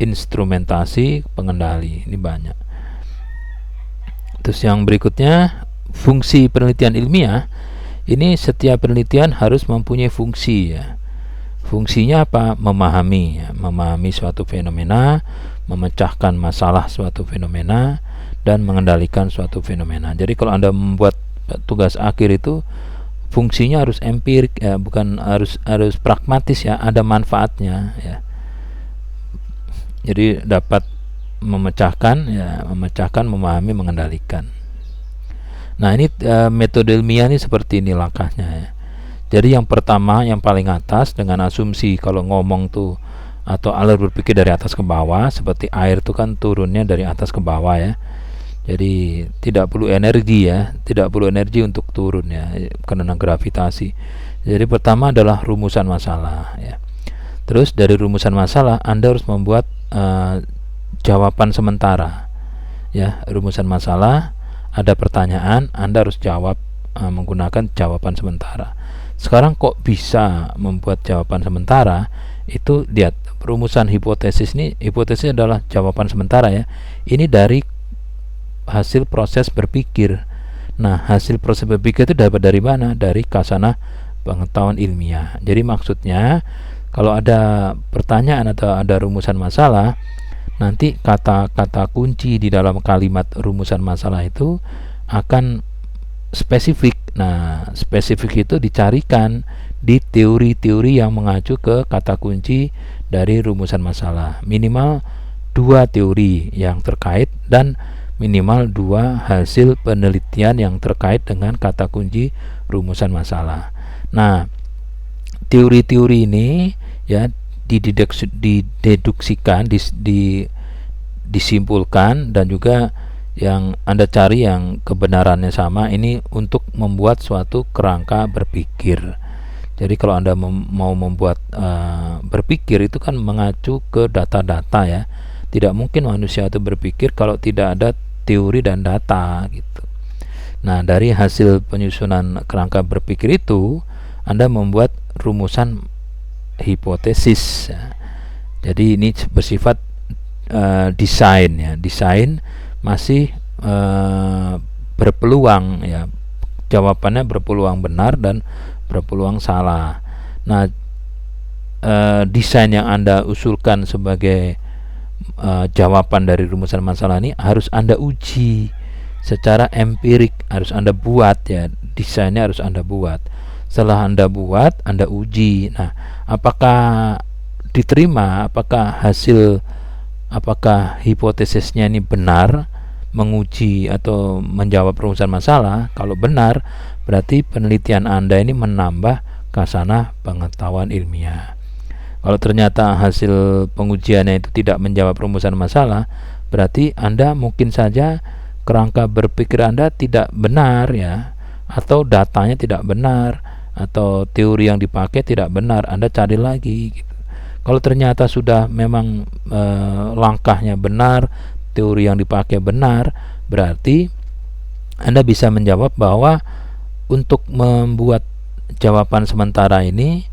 instrumentasi pengendali ini banyak. Terus yang berikutnya, fungsi penelitian ilmiah. Ini setiap penelitian harus mempunyai fungsi ya. Fungsinya apa? Memahami ya, memahami suatu fenomena, memecahkan masalah suatu fenomena, dan mengendalikan suatu fenomena. Jadi kalau Anda membuat tugas akhir itu fungsinya harus empirik ya, bukan harus pragmatis ya, ada manfaatnya ya. Jadi dapat memecahkan, memahami, mengendalikan. Nah ini metode ilmiah ini seperti ini langkahnya ya. Jadi yang pertama, yang paling atas, dengan asumsi kalau ngomong tuh atau alur berpikir dari atas ke bawah, seperti air itu kan turunnya dari atas ke bawah ya. Jadi tidak perlu energi ya, tidak perlu energi untuk turun ya, karena gravitasi. Jadi pertama adalah rumusan masalah ya. Terus dari rumusan masalah Anda harus membuat jawaban sementara ya. Rumusan masalah, ada pertanyaan, Anda harus jawab menggunakan jawaban sementara. Sekarang kok bisa membuat jawaban sementara? Itu lihat rumusan hipotesis ini. Hipotesis adalah jawaban sementara ya. Ini dari hasil proses berpikir. Nah, hasil proses berpikir itu dapat dari mana? Dari khasanah pengetahuan ilmiah. Jadi maksudnya kalau ada pertanyaan atau ada rumusan masalah, nanti kata-kata kunci di dalam kalimat rumusan masalah itu akan spesifik. Nah, spesifik itu dicarikan di teori-teori yang mengacu ke kata kunci dari rumusan masalah. Minimal 2 teori yang terkait dan minimal 2 hasil penelitian yang terkait dengan kata kunci rumusan masalah. Nah, teori-teori ini ya dideduksikan, disimpulkan, dan juga yang Anda cari yang kebenarannya sama, ini untuk membuat suatu kerangka berpikir. Jadi kalau Anda mau membuat berpikir itu kan mengacu ke data-data ya. Tidak mungkin manusia itu berpikir kalau tidak ada teori dan data gitu. Nah, dari hasil penyusunan kerangka berpikir itu Anda membuat rumusan hipotesis ya. Jadi ini bersifat desain ya. Desain masih berpeluang ya, jawabannya berpeluang benar dan berpeluang salah. Nah, desain yang Anda usulkan sebagai jawaban dari rumusan masalah ini harus Anda uji secara empirik, harus Anda buat ya, desainnya harus Anda buat. Setelah Anda buat, Anda uji. Nah, apakah diterima, apakah hipotesisnya ini benar, menguji atau menjawab rumusan masalah. Kalau benar, berarti penelitian Anda ini menambah khasanah pengetahuan ilmiah. Kalau ternyata hasil pengujiannya itu tidak menjawab rumusan masalah, berarti Anda mungkin saja kerangka berpikir Anda tidak benar ya, atau datanya tidak benar, atau teori yang dipakai tidak benar. Anda cari lagi gitu. Kalau ternyata sudah memang langkahnya benar, teori yang dipakai benar, berarti Anda bisa menjawab bahwa untuk membuat jawaban sementara ini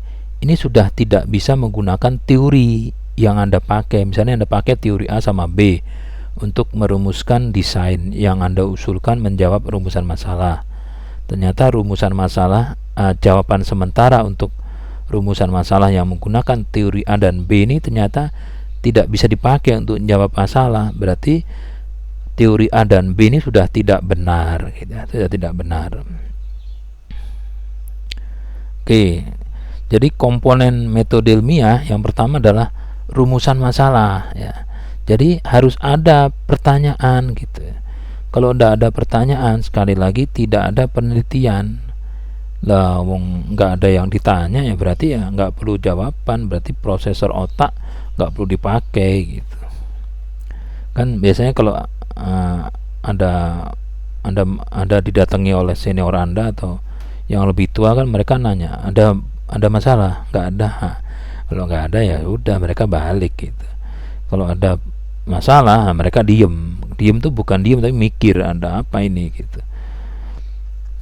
sudah tidak bisa menggunakan teori yang Anda pakai. Misalnya Anda pakai teori A sama B untuk merumuskan desain yang Anda usulkan menjawab rumusan masalah. Ternyata rumusan masalah, jawaban sementara untuk rumusan masalah yang menggunakan teori A dan B ini ternyata tidak bisa dipakai untuk menjawab masalah. Berarti teori A dan B ini sudah tidak benar, sudah tidak benar. Oke, jadi komponen metode ilmiah yang pertama adalah rumusan masalah ya. Jadi harus ada pertanyaan gitu. Kalau tidak ada pertanyaan, sekali lagi tidak ada penelitian. Lah, wong nggak ada yang ditanya ya berarti ya nggak perlu jawaban, berarti prosesor otak nggak perlu dipakai gitu. Kan biasanya kalau Anda didatangi oleh senior Anda atau yang lebih tua, kan mereka nanya, ada masalah? Nggak ada. Kalau nggak ada ya udah, mereka balik gitu. Kalau ada masalah, mereka diem tuh bukan diem tapi mikir ada apa ini gitu.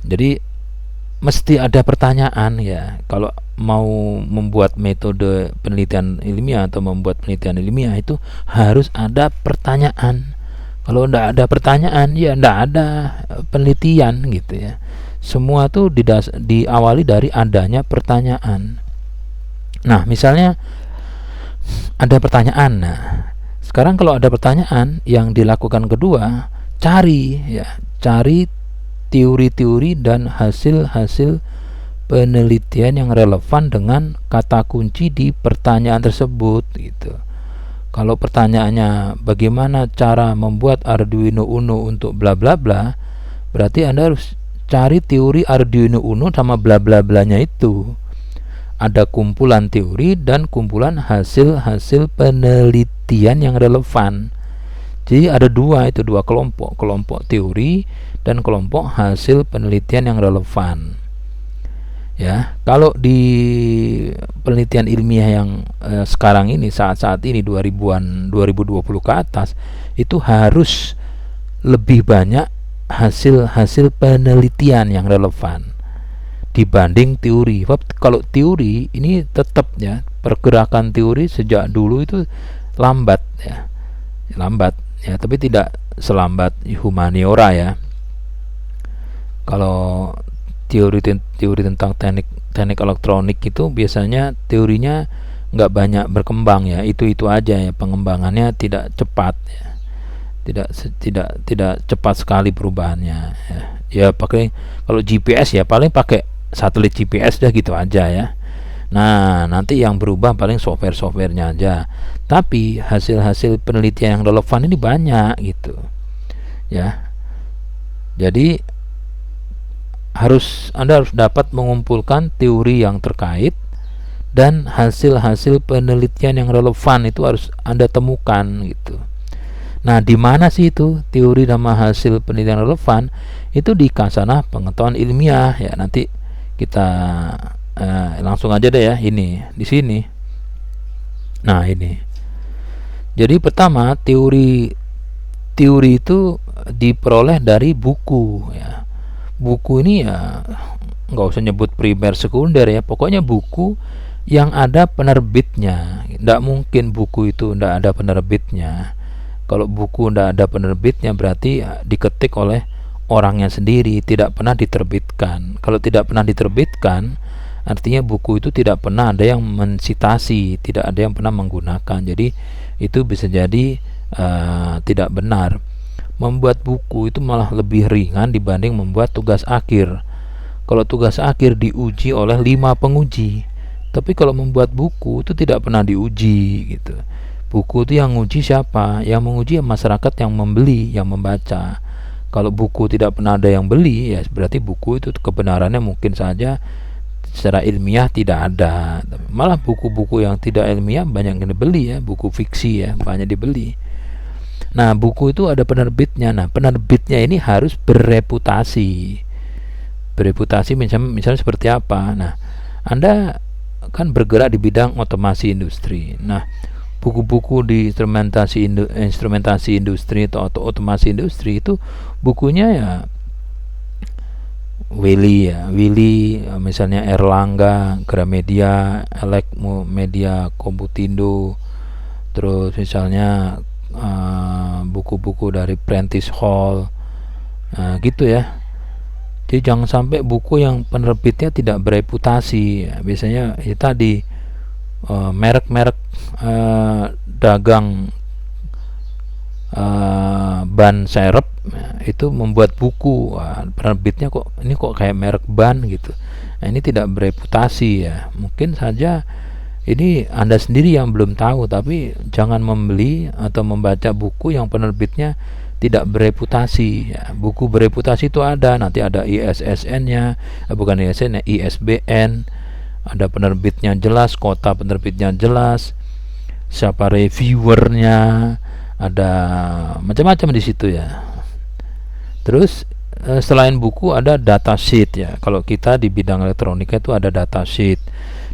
Jadi mesti ada pertanyaan ya. Kalau mau membuat metode penelitian ilmiah atau membuat penelitian ilmiah itu harus ada pertanyaan. Kalau tidak ada pertanyaan ya tidak ada penelitian gitu ya. Semua tuh diawali dari adanya pertanyaan. Nah, misalnya ada pertanyaan. Nah, sekarang kalau ada pertanyaan, yang dilakukan kedua, cari teori-teori dan hasil-hasil penelitian yang relevan dengan kata kunci di pertanyaan tersebut gitu. Kalau pertanyaannya bagaimana cara membuat Arduino Uno untuk bla bla bla, berarti Anda harus cari teori Arduino Uno sama bla bla blanya itu. Ada kumpulan teori dan kumpulan hasil-hasil penelitian yang relevan. Jadi ada dua kelompok teori dan kelompok hasil penelitian yang relevan. Ya, kalau di penelitian ilmiah yang sekarang ini saat ini 2020 ke atas itu harus lebih banyak hasil-hasil penelitian yang relevan dibanding teori. Kalau teori ini tetap ya, pergerakan teori sejak dulu itu lambat ya, tapi tidak selambat humaniora ya. Kalau teori tentang teknik elektronik itu biasanya teorinya nggak banyak berkembang ya, itu aja ya, pengembangannya tidak cepat ya. Tidak cepat sekali perubahannya ya. Ya pakai, kalau GPS ya paling pakai satelit GPS dah gitu aja ya. Nah, nanti yang berubah paling softwarenya aja. Tapi hasil-hasil penelitian yang relevan ini banyak gitu. Ya. Jadi Anda harus dapat mengumpulkan teori yang terkait dan hasil-hasil penelitian yang relevan itu harus Anda temukan gitu. Nah, di mana sih itu teori sama hasil penelitian relevan? Itu di Khazanah Pengetahuan Ilmiah ya. Nanti kita langsung aja deh ya, ini di sini. Nah, ini. Jadi pertama, teori itu diperoleh dari buku ya. Buku ini ya nggak usah nyebut primer sekunder ya, pokoknya buku yang ada penerbitnya. Nggak mungkin buku itu nggak ada penerbitnya. Kalau buku nggak ada penerbitnya berarti diketik oleh orangnya sendiri, tidak pernah diterbitkan. Kalau tidak pernah diterbitkan, artinya buku itu tidak pernah ada yang mensitasi, tidak ada yang pernah menggunakan. Jadi itu bisa jadi tidak benar. Membuat buku itu malah lebih ringan dibanding membuat tugas akhir. Kalau tugas akhir diuji oleh 5 penguji, tapi kalau membuat buku itu tidak pernah diuji gitu. Buku itu yang menguji siapa? Yang menguji masyarakat yang membeli, yang membaca. Kalau buku tidak pernah ada yang beli, ya berarti buku itu kebenarannya mungkin saja secara ilmiah tidak ada. Malah buku-buku yang tidak ilmiah banyak yang dibeli ya, buku fiksi ya banyak dibeli. Nah, buku itu ada penerbitnya. Nah, penerbitnya ini harus bereputasi. Bereputasi misalnya seperti apa? Nah, Anda kan bergerak di bidang otomasi industri. Nah, buku-buku di instrumentasi industri atau otomasi industri itu bukunya ya Willy misalnya Erlangga, Gramedia, Elekmo Media, Komputindo, terus misalnya buku-buku dari Prentice Hall gitu ya. Jadi jangan sampai buku yang penerbitnya tidak bereputasi ya. Biasanya ya tadi merek-merek dagang ban serep itu membuat buku, penerbitnya kok kayak merek ban gitu. Nah, ini tidak bereputasi ya. Mungkin saja ini Anda sendiri yang belum tahu, tapi jangan membeli atau membaca buku yang penerbitnya tidak bereputasi ya. Buku bereputasi itu ada, nanti ada ISSN-nya, bukan ISSN, ISBN, ada penerbitnya jelas, kota penerbitnya jelas, siapa reviewernya, ada macam-macam di situ ya. Terus selain buku ada datasheet ya. Kalau kita di bidang elektronika itu ada datasheet.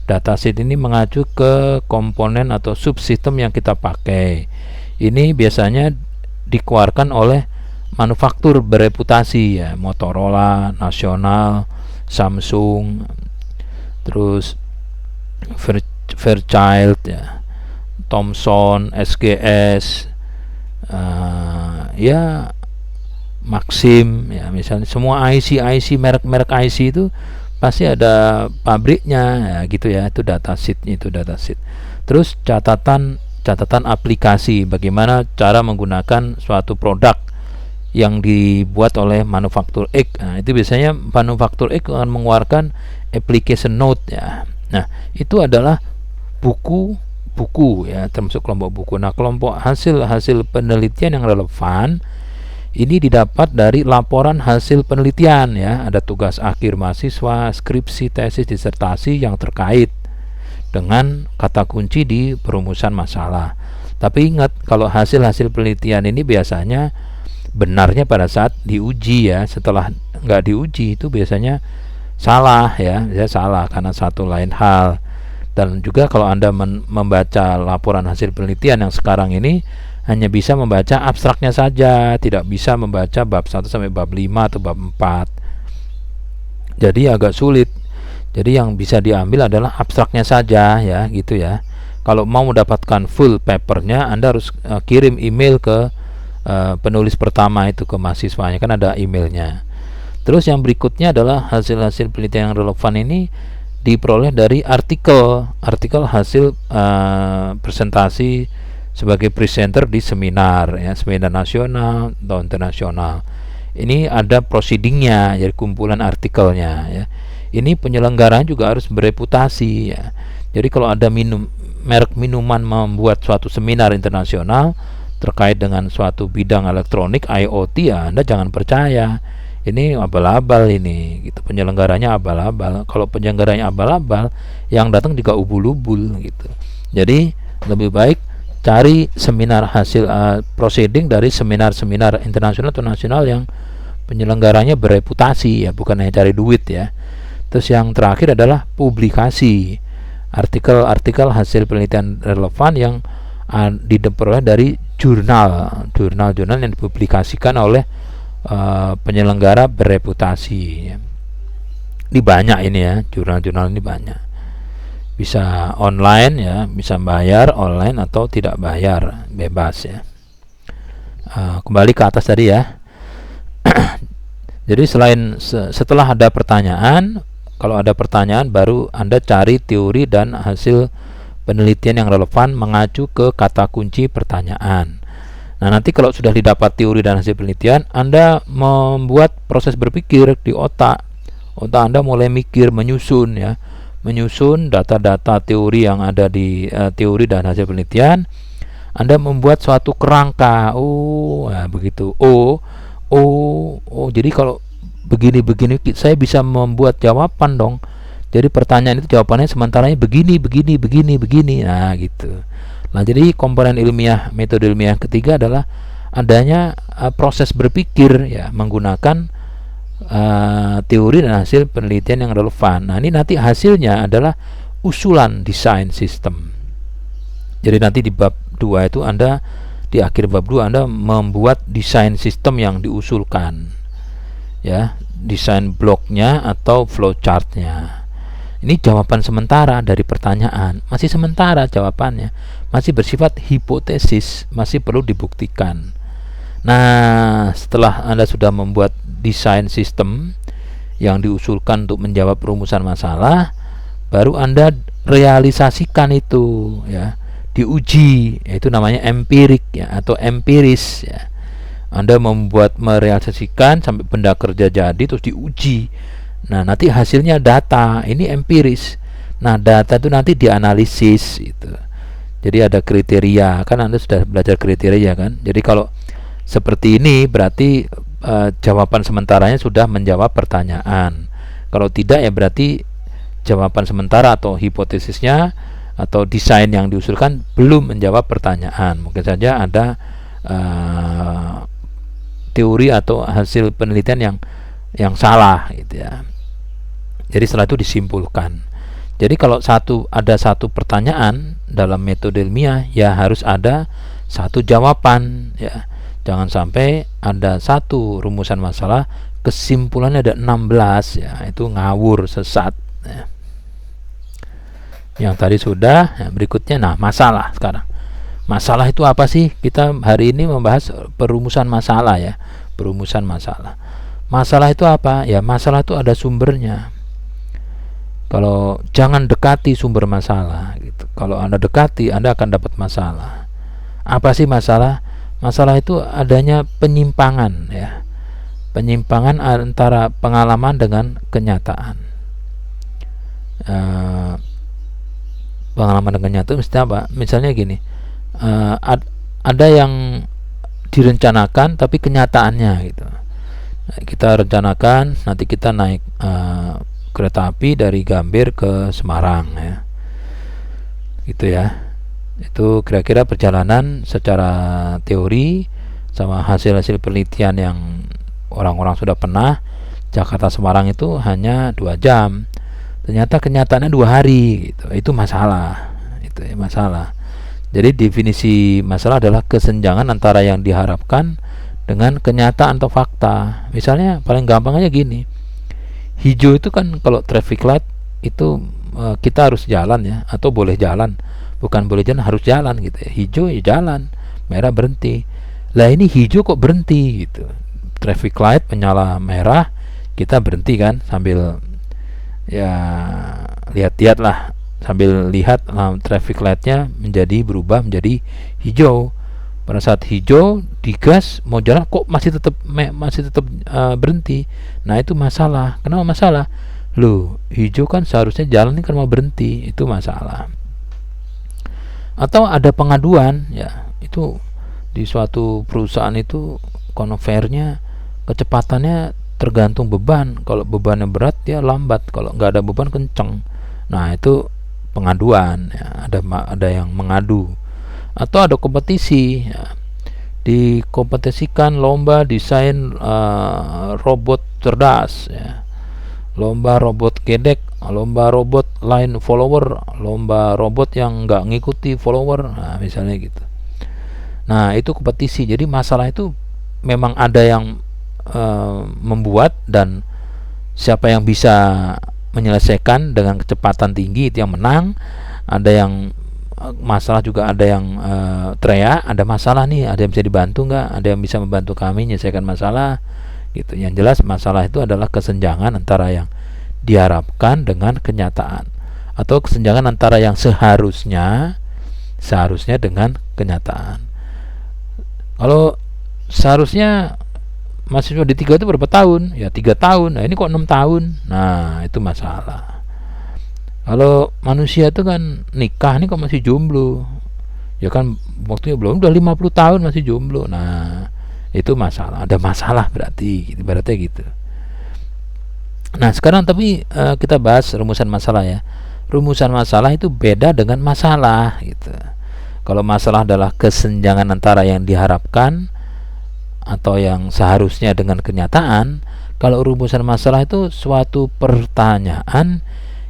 Datasheet ini mengacu ke komponen atau subsistem yang kita pakai. Ini biasanya dikeluarkan oleh manufaktur bereputasi ya, Motorola, Nasional, Samsung, terus Fairchild ya, Thomson, SGS, ya Maxim ya, misalnya semua IC merek-merek IC itu pasti ada pabriknya ya, gitu ya. Itu datasheet. Terus catatan aplikasi, bagaimana cara menggunakan suatu produk yang dibuat oleh manufaktur X. Nah, itu biasanya manufaktur X akan mengeluarkan application note ya. Nah, itu adalah buku ya, termasuk kelompok buku. Nah, kelompok hasil penelitian yang relevan ini didapat dari laporan hasil penelitian ya. Ada tugas akhir mahasiswa, skripsi, tesis, disertasi yang terkait dengan kata kunci di perumusan masalah. Tapi ingat, kalau hasil penelitian ini biasanya benarnya pada saat diuji ya. Setelah nggak diuji itu biasanya salah ya, salah karena satu lain hal. Dan juga kalau Anda membaca laporan hasil penelitian yang sekarang ini hanya bisa membaca abstraknya saja, tidak bisa membaca bab 1 sampai bab 5 atau bab 4. Jadi agak sulit. Jadi yang bisa diambil adalah abstraknya saja ya, gitu ya. Kalau mau mendapatkan full papernya, Anda harus kirim email ke penulis pertama itu, ke mahasiswanya, kan ada emailnya. Terus yang berikutnya adalah hasil penelitian yang relevan ini diperoleh dari artikel hasil presentasi sebagai presenter di seminar ya, seminar nasional atau internasional. Ini ada proceedingnya, jadi kumpulan artikelnya ya. Ini penyelenggaraan juga harus bereputasi ya. Jadi kalau ada merek minuman membuat suatu seminar internasional terkait dengan suatu bidang elektronik IoT ya, Anda jangan percaya. Ini abal-abal ini gitu, penyelenggaranya abal-abal. Kalau penyelenggaranya abal-abal, yang datang juga ubul-ubul gitu. Jadi lebih baik cari seminar hasil proceeding dari seminar internasional atau nasional yang penyelenggaranya bereputasi ya, bukan hanya cari duit ya. Terus yang terakhir adalah publikasi, artikel hasil penelitian relevan yang diperoleh dari jurnal yang dipublikasikan oleh penyelenggara bereputasi ya. Ini banyak ini ya, jurnal ini banyak. Bisa online ya, bisa bayar online atau tidak bayar, bebas ya. Kembali ke atas tadi ya. Jadi setelah ada pertanyaan, kalau ada pertanyaan baru Anda cari teori dan hasil penelitian yang relevan mengacu ke kata kunci pertanyaan. Nah, nanti kalau sudah didapat teori dan hasil penelitian, Anda membuat proses berpikir di otak Anda mulai mikir, menyusun data-data teori yang ada di teori dan hasil penelitian. Anda membuat suatu kerangka. Begitu. Jadi kalau begini saya bisa membuat jawaban dong. Jadi pertanyaan itu jawabannya sementaranya begini. Nah, gitu. Nah, jadi komponen ilmiah, metode ilmiah yang ketiga adalah adanya proses berpikir ya, menggunakan teori dan hasil penelitian yang relevan. Nah, ini nanti hasilnya adalah usulan desain sistem. Jadi nanti di bab 2 itu di akhir bab 2 Anda membuat desain sistem yang diusulkan ya, desain bloknya atau flowchartnya. Ini jawaban sementara dari pertanyaan, masih sementara jawabannya, masih bersifat hipotesis, masih perlu dibuktikan. Nah, setelah Anda sudah membuat desain sistem yang diusulkan untuk menjawab perumusan masalah, baru Anda realisasikan itu ya, diuji, yaitu namanya empirik ya, atau empiris ya. Anda merealisasikan sampai benda kerja jadi, terus diuji. Nah, nanti hasilnya data, ini empiris. Nah, data itu nanti dianalisis itu. Jadi ada kriteria, kan Anda sudah belajar kriteria kan. Jadi kalau seperti ini berarti jawaban sementaranya sudah menjawab pertanyaan. Kalau tidak ya berarti jawaban sementara atau hipotesisnya atau desain yang diusulkan belum menjawab pertanyaan. Mungkin saja ada teori atau hasil penelitian yang salah gitu ya. Jadi setelah itu disimpulkan. Jadi kalau ada satu pertanyaan dalam metode ilmiah, ya harus ada satu jawaban ya. Jangan sampai ada satu rumusan masalah kesimpulannya ada 16 ya, itu ngawur, sesat ya. Yang tadi sudah, ya, berikutnya nah masalah. Sekarang masalah itu apa sih? Kita hari ini membahas perumusan masalah ya. Perumusan masalah. Masalah itu apa? Ya masalah itu ada sumbernya. Kalau jangan dekati sumber masalah gitu. Kalau Anda dekati, Anda akan dapat masalah. Apa sih masalah? Masalah itu adanya penyimpangan ya. Penyimpangan antara pengalaman dengan kenyataan. Pengalaman dengan kenyataan misalnya apa? Misalnya gini, ada yang direncanakan tapi kenyataannya gitu. Kita rencanakan nanti kita naik kereta api dari Gambir ke Semarang ya, gitu ya. Itu kira-kira perjalanan secara teori sama hasil-hasil penelitian yang orang-orang sudah pernah, Jakarta Semarang itu hanya 2 jam. Ternyata kenyataannya 2 hari gitu. Itu masalah. Itu ya, masalah. Jadi definisi masalah adalah kesenjangan antara yang diharapkan dengan kenyataan atau fakta. Misalnya paling gampangnya gini, hijau itu kan kalau traffic light itu kita harus jalan ya, atau boleh jalan, bukan boleh jalan, harus jalan gitu ya. Hijau ya jalan, merah berhenti. Lah ini hijau kok berhenti gitu, traffic light menyala merah, kita berhenti kan, sambil ya lihat-lihat lah, sambil lihat traffic lightnya berubah menjadi hijau. Pada saat hijau digas mau jalan kok masih tetap berhenti. Nah itu masalah. Kenapa masalah? Loh, hijau kan seharusnya jalan ini kan mau berhenti. Itu masalah. Atau ada pengaduan ya, itu di suatu perusahaan itu konvernya kecepatannya tergantung beban. Kalau bebannya berat dia lambat, kalau nggak ada beban kenceng. Nah itu pengaduan ya, ada yang mengadu. Atau ada kompetisi ya, dikompetisikan lomba desain robot cerdas ya, lomba robot gedek, lomba robot line follower, lomba robot yang nggak ngikuti follower, nah misalnya gitu. Nah itu kompetisi. Jadi masalah itu memang ada yang membuat, dan siapa yang bisa menyelesaikan dengan kecepatan tinggi itu yang menang. Ada yang masalah juga, ada yang teriak, ada masalah nih, ada yang bisa dibantu nggak, ada yang bisa membantu kami menyelesaikan masalah gitu. Yang jelas masalah itu adalah kesenjangan antara yang diharapkan dengan kenyataan, atau kesenjangan antara yang seharusnya dengan kenyataan. Kalau seharusnya mahasiswa D3 itu berapa tahun? Ya 3 tahun. Nah ini kok 6 tahun. Nah itu masalah. Kalau manusia itu kan nikah ini kok masih jomblo, ya kan waktunya belum, udah 50 tahun masih jomblo. Nah itu masalah, ada masalah berarti gitu. Nah sekarang tapi kita bahas rumusan masalah ya. Rumusan masalah itu beda dengan masalah gitu. Kalau masalah adalah kesenjangan antara yang diharapkan atau yang seharusnya dengan kenyataan. Kalau rumusan masalah itu suatu pertanyaan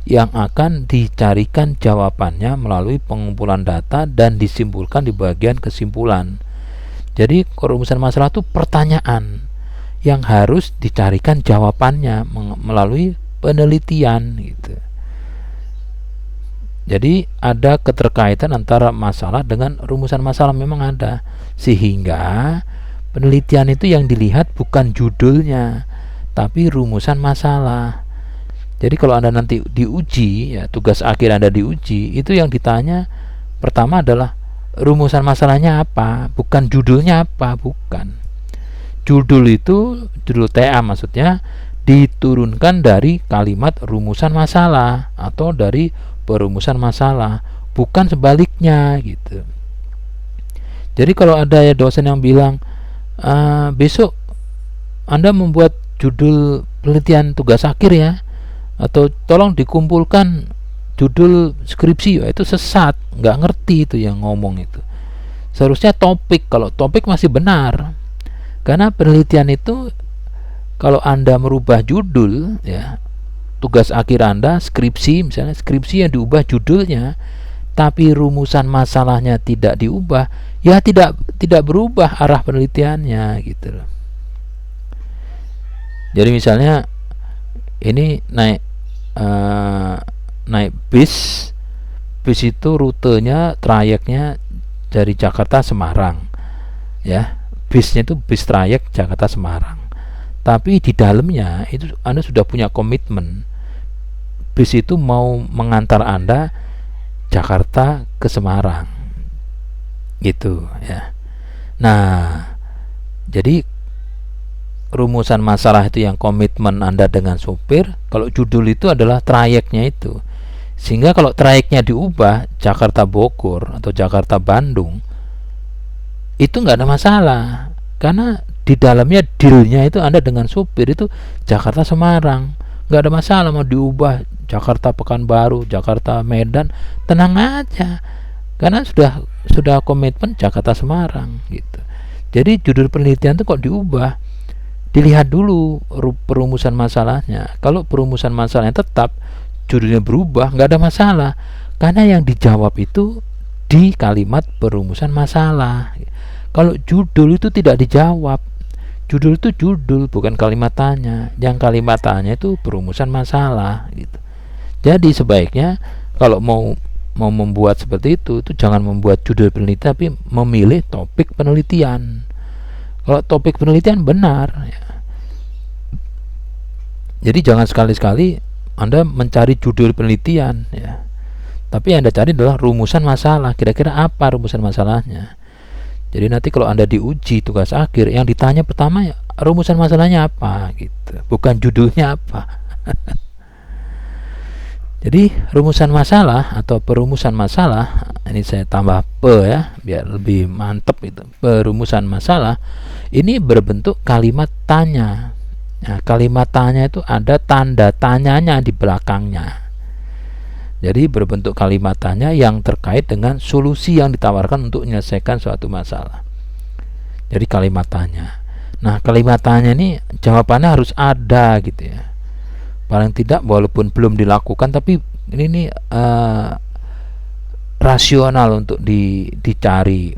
yang akan dicarikan jawabannya melalui pengumpulan data dan disimpulkan di bagian kesimpulan. Jadi rumusan masalah itu pertanyaan yang harus dicarikan jawabannya melalui penelitian gitu. Jadi ada keterkaitan antara masalah dengan rumusan masalah, memang ada, sehingga penelitian itu yang dilihat bukan judulnya tapi rumusan masalah. Jadi kalau Anda nanti diuji ya, tugas akhir Anda diuji, itu yang ditanya pertama adalah rumusan masalahnya apa, bukan judulnya apa. Bukan. Judul itu, judul TA maksudnya, diturunkan dari kalimat rumusan masalah atau dari perumusan masalah, bukan sebaliknya gitu. Jadi kalau ada ya dosen yang bilang besok Anda membuat judul penelitian tugas akhir ya, atau tolong dikumpulkan judul skripsi, ya itu sesat, nggak ngerti itu yang ngomong itu. Seharusnya topik, kalau topik masih benar, karena penelitian itu kalau Anda merubah judul ya, tugas akhir Anda skripsi, misalnya skripsi yang diubah judulnya tapi rumusan masalahnya tidak diubah, ya tidak berubah arah penelitiannya gitu loh. Jadi misalnya ini naik bis itu rutenya, trayeknya dari Jakarta Semarang, ya. Bisnya itu bis trayek Jakarta Semarang. Tapi di dalamnya itu Anda sudah punya komitmen. Bis itu mau mengantar Anda Jakarta ke Semarang. Gitu, ya. Nah, jadi rumusan masalah itu yang komitmen Anda dengan sopir. Kalau judul itu adalah trayeknya itu. Sehingga kalau trayeknya diubah Jakarta Bogor atau Jakarta Bandung, itu nggak ada masalah, karena di dalamnya dealnya itu Anda dengan supir itu Jakarta Semarang, nggak ada masalah. Mau diubah Jakarta Pekanbaru, Jakarta Medan, tenang aja, karena sudah komitmen Jakarta Semarang gitu. Jadi judul penelitian itu kok diubah, dilihat dulu perumusan masalahnya. Kalau perumusan masalahnya tetap, judulnya berubah, nggak ada masalah, karena yang dijawab itu di kalimat perumusan masalah. Kalau judul itu tidak dijawab, judul itu judul, bukan kalimat tanya. Yang kalimat tanya itu perumusan masalah gitu. Jadi sebaiknya kalau mau membuat seperti itu jangan membuat judul penelitian, tapi memilih topik penelitian. Kalau topik penelitian benar, ya. Jadi jangan sekali-sekali Anda mencari judul penelitian, ya. Tapi yang Anda cari adalah rumusan masalah. Kira-kira apa rumusan masalahnya? Jadi nanti kalau Anda diuji tugas akhir, yang ditanya pertama ya rumusan masalahnya apa gitu, bukan judulnya apa. Jadi rumusan masalah atau perumusan masalah, ini saya tambah ya biar lebih mantep itu. Perumusan masalah ini berbentuk kalimat tanya. Nah, kalimat tanya itu ada tanda tanyanya di belakangnya. Jadi berbentuk kalimat tanya yang terkait dengan solusi yang ditawarkan untuk menyelesaikan suatu masalah. Jadi kalimat tanya. Nah, kalimat tanya ini jawabannya harus ada gitu ya. Paling tidak walaupun belum dilakukan, tapi ini rasional untuk dicari.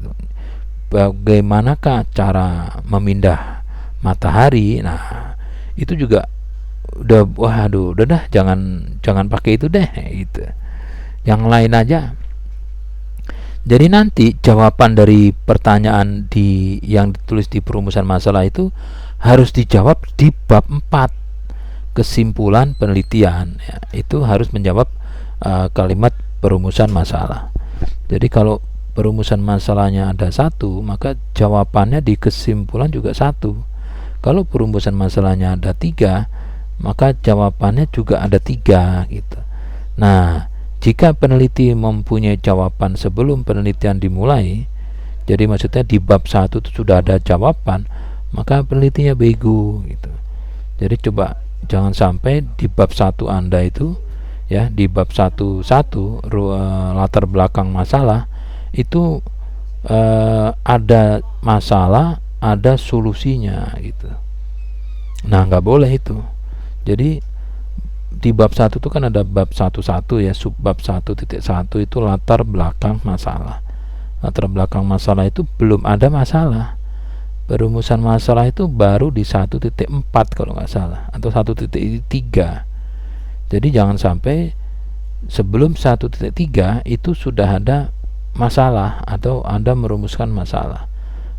Bagaimanakah cara memindah matahari? Nah, itu juga udah dah jangan pakai itu deh gitu, yang lain aja. Jadi nanti jawaban dari pertanyaan yang ditulis di perumusan masalah itu harus dijawab di bab 4 kesimpulan penelitian, ya. Itu harus menjawab kalimat perumusan masalah. Jadi kalau perumusan masalahnya ada 1, maka jawabannya di kesimpulan juga 1. Kalau perumusan masalahnya ada 3, maka jawabannya juga ada 3 gitu. Nah, jika peneliti mempunyai jawaban sebelum penelitian dimulai, jadi maksudnya di bab 1 itu sudah ada jawaban, maka penelitinya bego gitu. Jadi coba jangan sampai di bab 1 Anda itu, ya, di bab 1 latar belakang masalah itu ada masalah, ada solusinya gitu. Nah, nggak boleh itu. Jadi di bab 1 itu kan ada bab 11 ya, subbab 1.1 itu latar belakang masalah. Latar belakang masalah itu belum ada masalah. Perumusan masalah itu baru di 1.4 kalau nggak salah, atau 1.3. Jadi jangan sampai sebelum 1.3 itu sudah ada masalah atau Anda merumuskan masalah.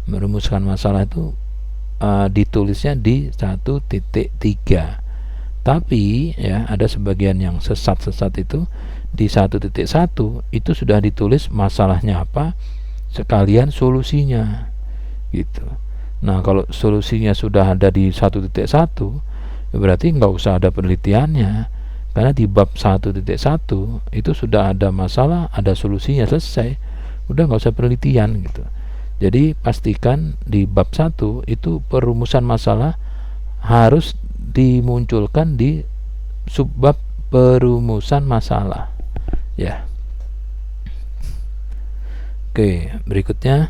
Merumuskan masalah itu ditulisnya di 1.3. Tapi ya ada sebagian yang sesat itu di 1.1 itu sudah ditulis masalahnya apa sekalian solusinya gitu. Nah, kalau solusinya sudah ada di 1.1, berarti nggak usah ada penelitiannya, karena di bab 1.1 itu sudah ada masalah, ada solusinya, selesai, udah nggak usah penelitian gitu. Jadi pastikan di bab 1 itu perumusan masalah harus dimunculkan di subbab perumusan masalah, ya. Oke, berikutnya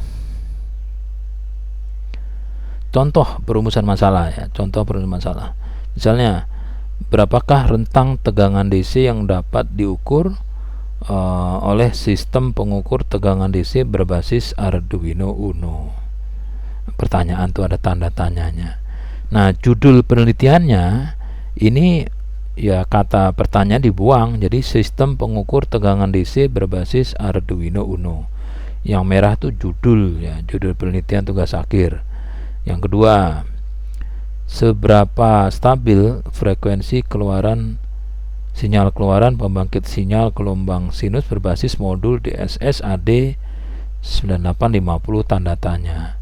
contoh perumusan masalah, ya. Contoh perumusan masalah. Misalnya, berapakah rentang tegangan DC yang dapat diukur oleh sistem pengukur tegangan DC berbasis Arduino Uno? Pertanyaan tuh ada tanda tanyanya. Nah, judul penelitiannya ini ya kata pertanyaan dibuang, jadi sistem pengukur tegangan DC berbasis Arduino Uno. Yang merah tuh judul ya, judul penelitian tugas akhir. Yang kedua, seberapa stabil frekuensi sinyal keluaran pembangkit sinyal gelombang sinus berbasis modul DSS AD 9850 tanda tanya.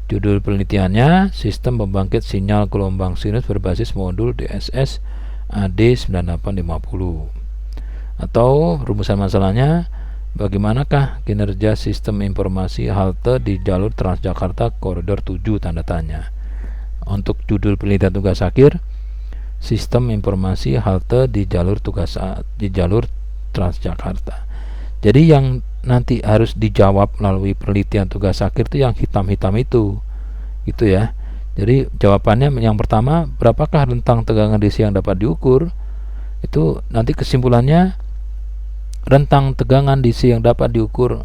Judul penelitiannya sistem pembangkit sinyal gelombang sinus berbasis modul DSS AD 9850. Atau rumusan masalahnya, bagaimanakah kinerja sistem informasi halte di jalur Transjakarta koridor 7 tanda tanya. Untuk judul penelitian tugas akhir, sistem informasi halte di jalur Transjakarta. Jadi yang nanti harus dijawab melalui penelitian tugas akhir itu yang hitam-hitam itu, gitu ya. Jadi jawabannya yang pertama, berapakah rentang tegangan DC yang dapat diukur? Itu nanti kesimpulannya, rentang tegangan DC yang dapat diukur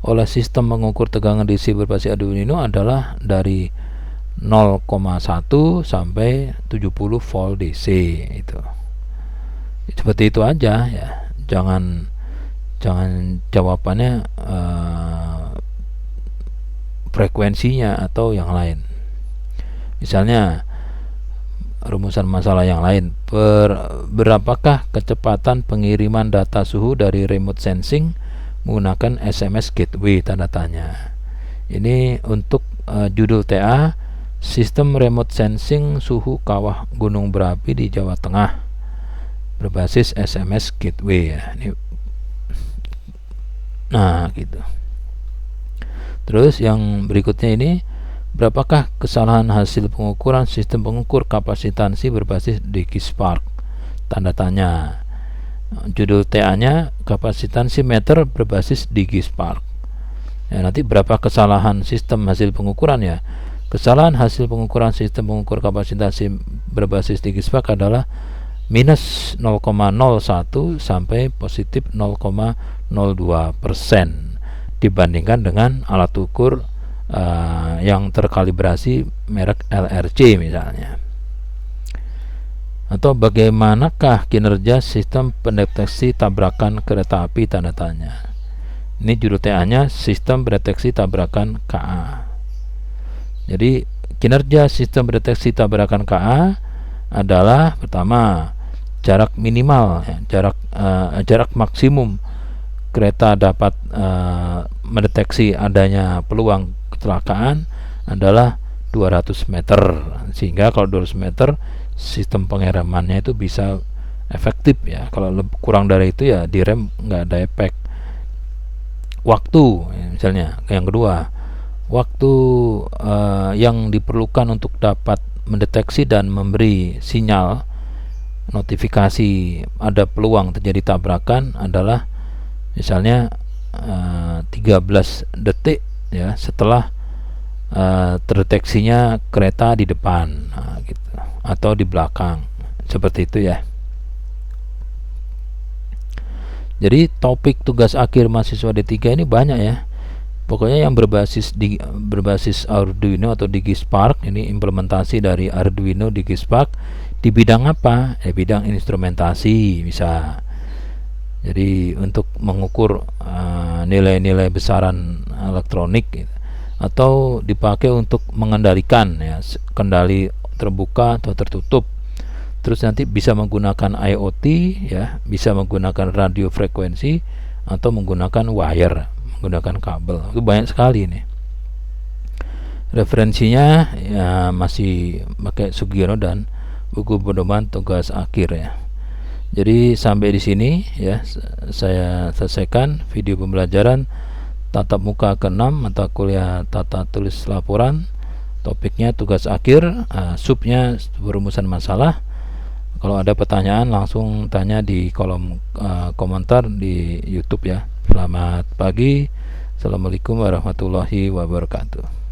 oleh sistem mengukur tegangan DC berbasis Arduino adalah dari 0,1 sampai 70 volt DC itu. Seperti itu aja ya. Jangan jawabannya frekuensinya atau yang lain. Misalnya rumusan masalah yang lain, berapakah kecepatan pengiriman data suhu dari remote sensing menggunakan SMS gateway tanda tanya. Ini untuk judul TA, sistem remote sensing suhu kawah gunung berapi di Jawa Tengah berbasis SMS gateway ya. Nah, gitu. Terus yang berikutnya ini, berapakah kesalahan hasil pengukuran sistem pengukur kapasitansi berbasis DigiSpark? Tanda tanya. Judul TA-nya kapasitansi meter berbasis DigiSpark. Ya, nanti berapa kesalahan sistem hasil pengukuran ya? Kesalahan hasil pengukuran sistem pengukur kapasitansi berbasis DigiSpark adalah minus 0,01 sampai positif 0,02% dibandingkan dengan alat ukur yang terkalibrasi merek LRC misalnya. Atau bagaimanakah kinerja sistem pendeteksi tabrakan kereta api tanda tanya. Ini judul TA-nya sistem pendeteksi tabrakan KA. Jadi kinerja sistem pendeteksi tabrakan KA adalah pertama, jarak minimal ya, jarak maksimum kereta dapat mendeteksi adanya peluang kecelakaan adalah 200 meter, sehingga kalau 200 meter sistem pengeremannya itu bisa efektif ya. Kalau kurang dari itu ya direm nggak ada efek. Waktu ya, misalnya yang kedua, waktu yang diperlukan untuk dapat mendeteksi dan memberi sinyal notifikasi ada peluang terjadi tabrakan adalah misalnya 13 detik ya setelah terdeteksinya kereta di depan gitu, atau di belakang, seperti itu ya. Jadi topik tugas akhir mahasiswa D3 ini banyak ya. Pokoknya yang berbasis Arduino atau DigiSpark, ini implementasi dari Arduino DigiSpark di bidang apa? Bidang instrumentasi bisa. Jadi untuk mengukur nilai-nilai besaran elektronik gitu. Atau dipakai untuk mengendalikan ya, kendali terbuka atau tertutup. Terus nanti bisa menggunakan IoT ya, bisa menggunakan radio frekuensi atau menggunakan wire, menggunakan kabel. Itu banyak sekali nih. Referensinya ya masih pakai Sugiono dan buku pedoman tugas akhir ya. Jadi sampai di sini ya saya selesaikan video pembelajaran tatap muka ke-6 mata kuliah tata tulis laporan. Topiknya tugas akhir, subnya rumusan masalah. Kalau ada pertanyaan langsung tanya di kolom komentar di YouTube ya. Selamat pagi. Assalamualaikum warahmatullahi wabarakatuh.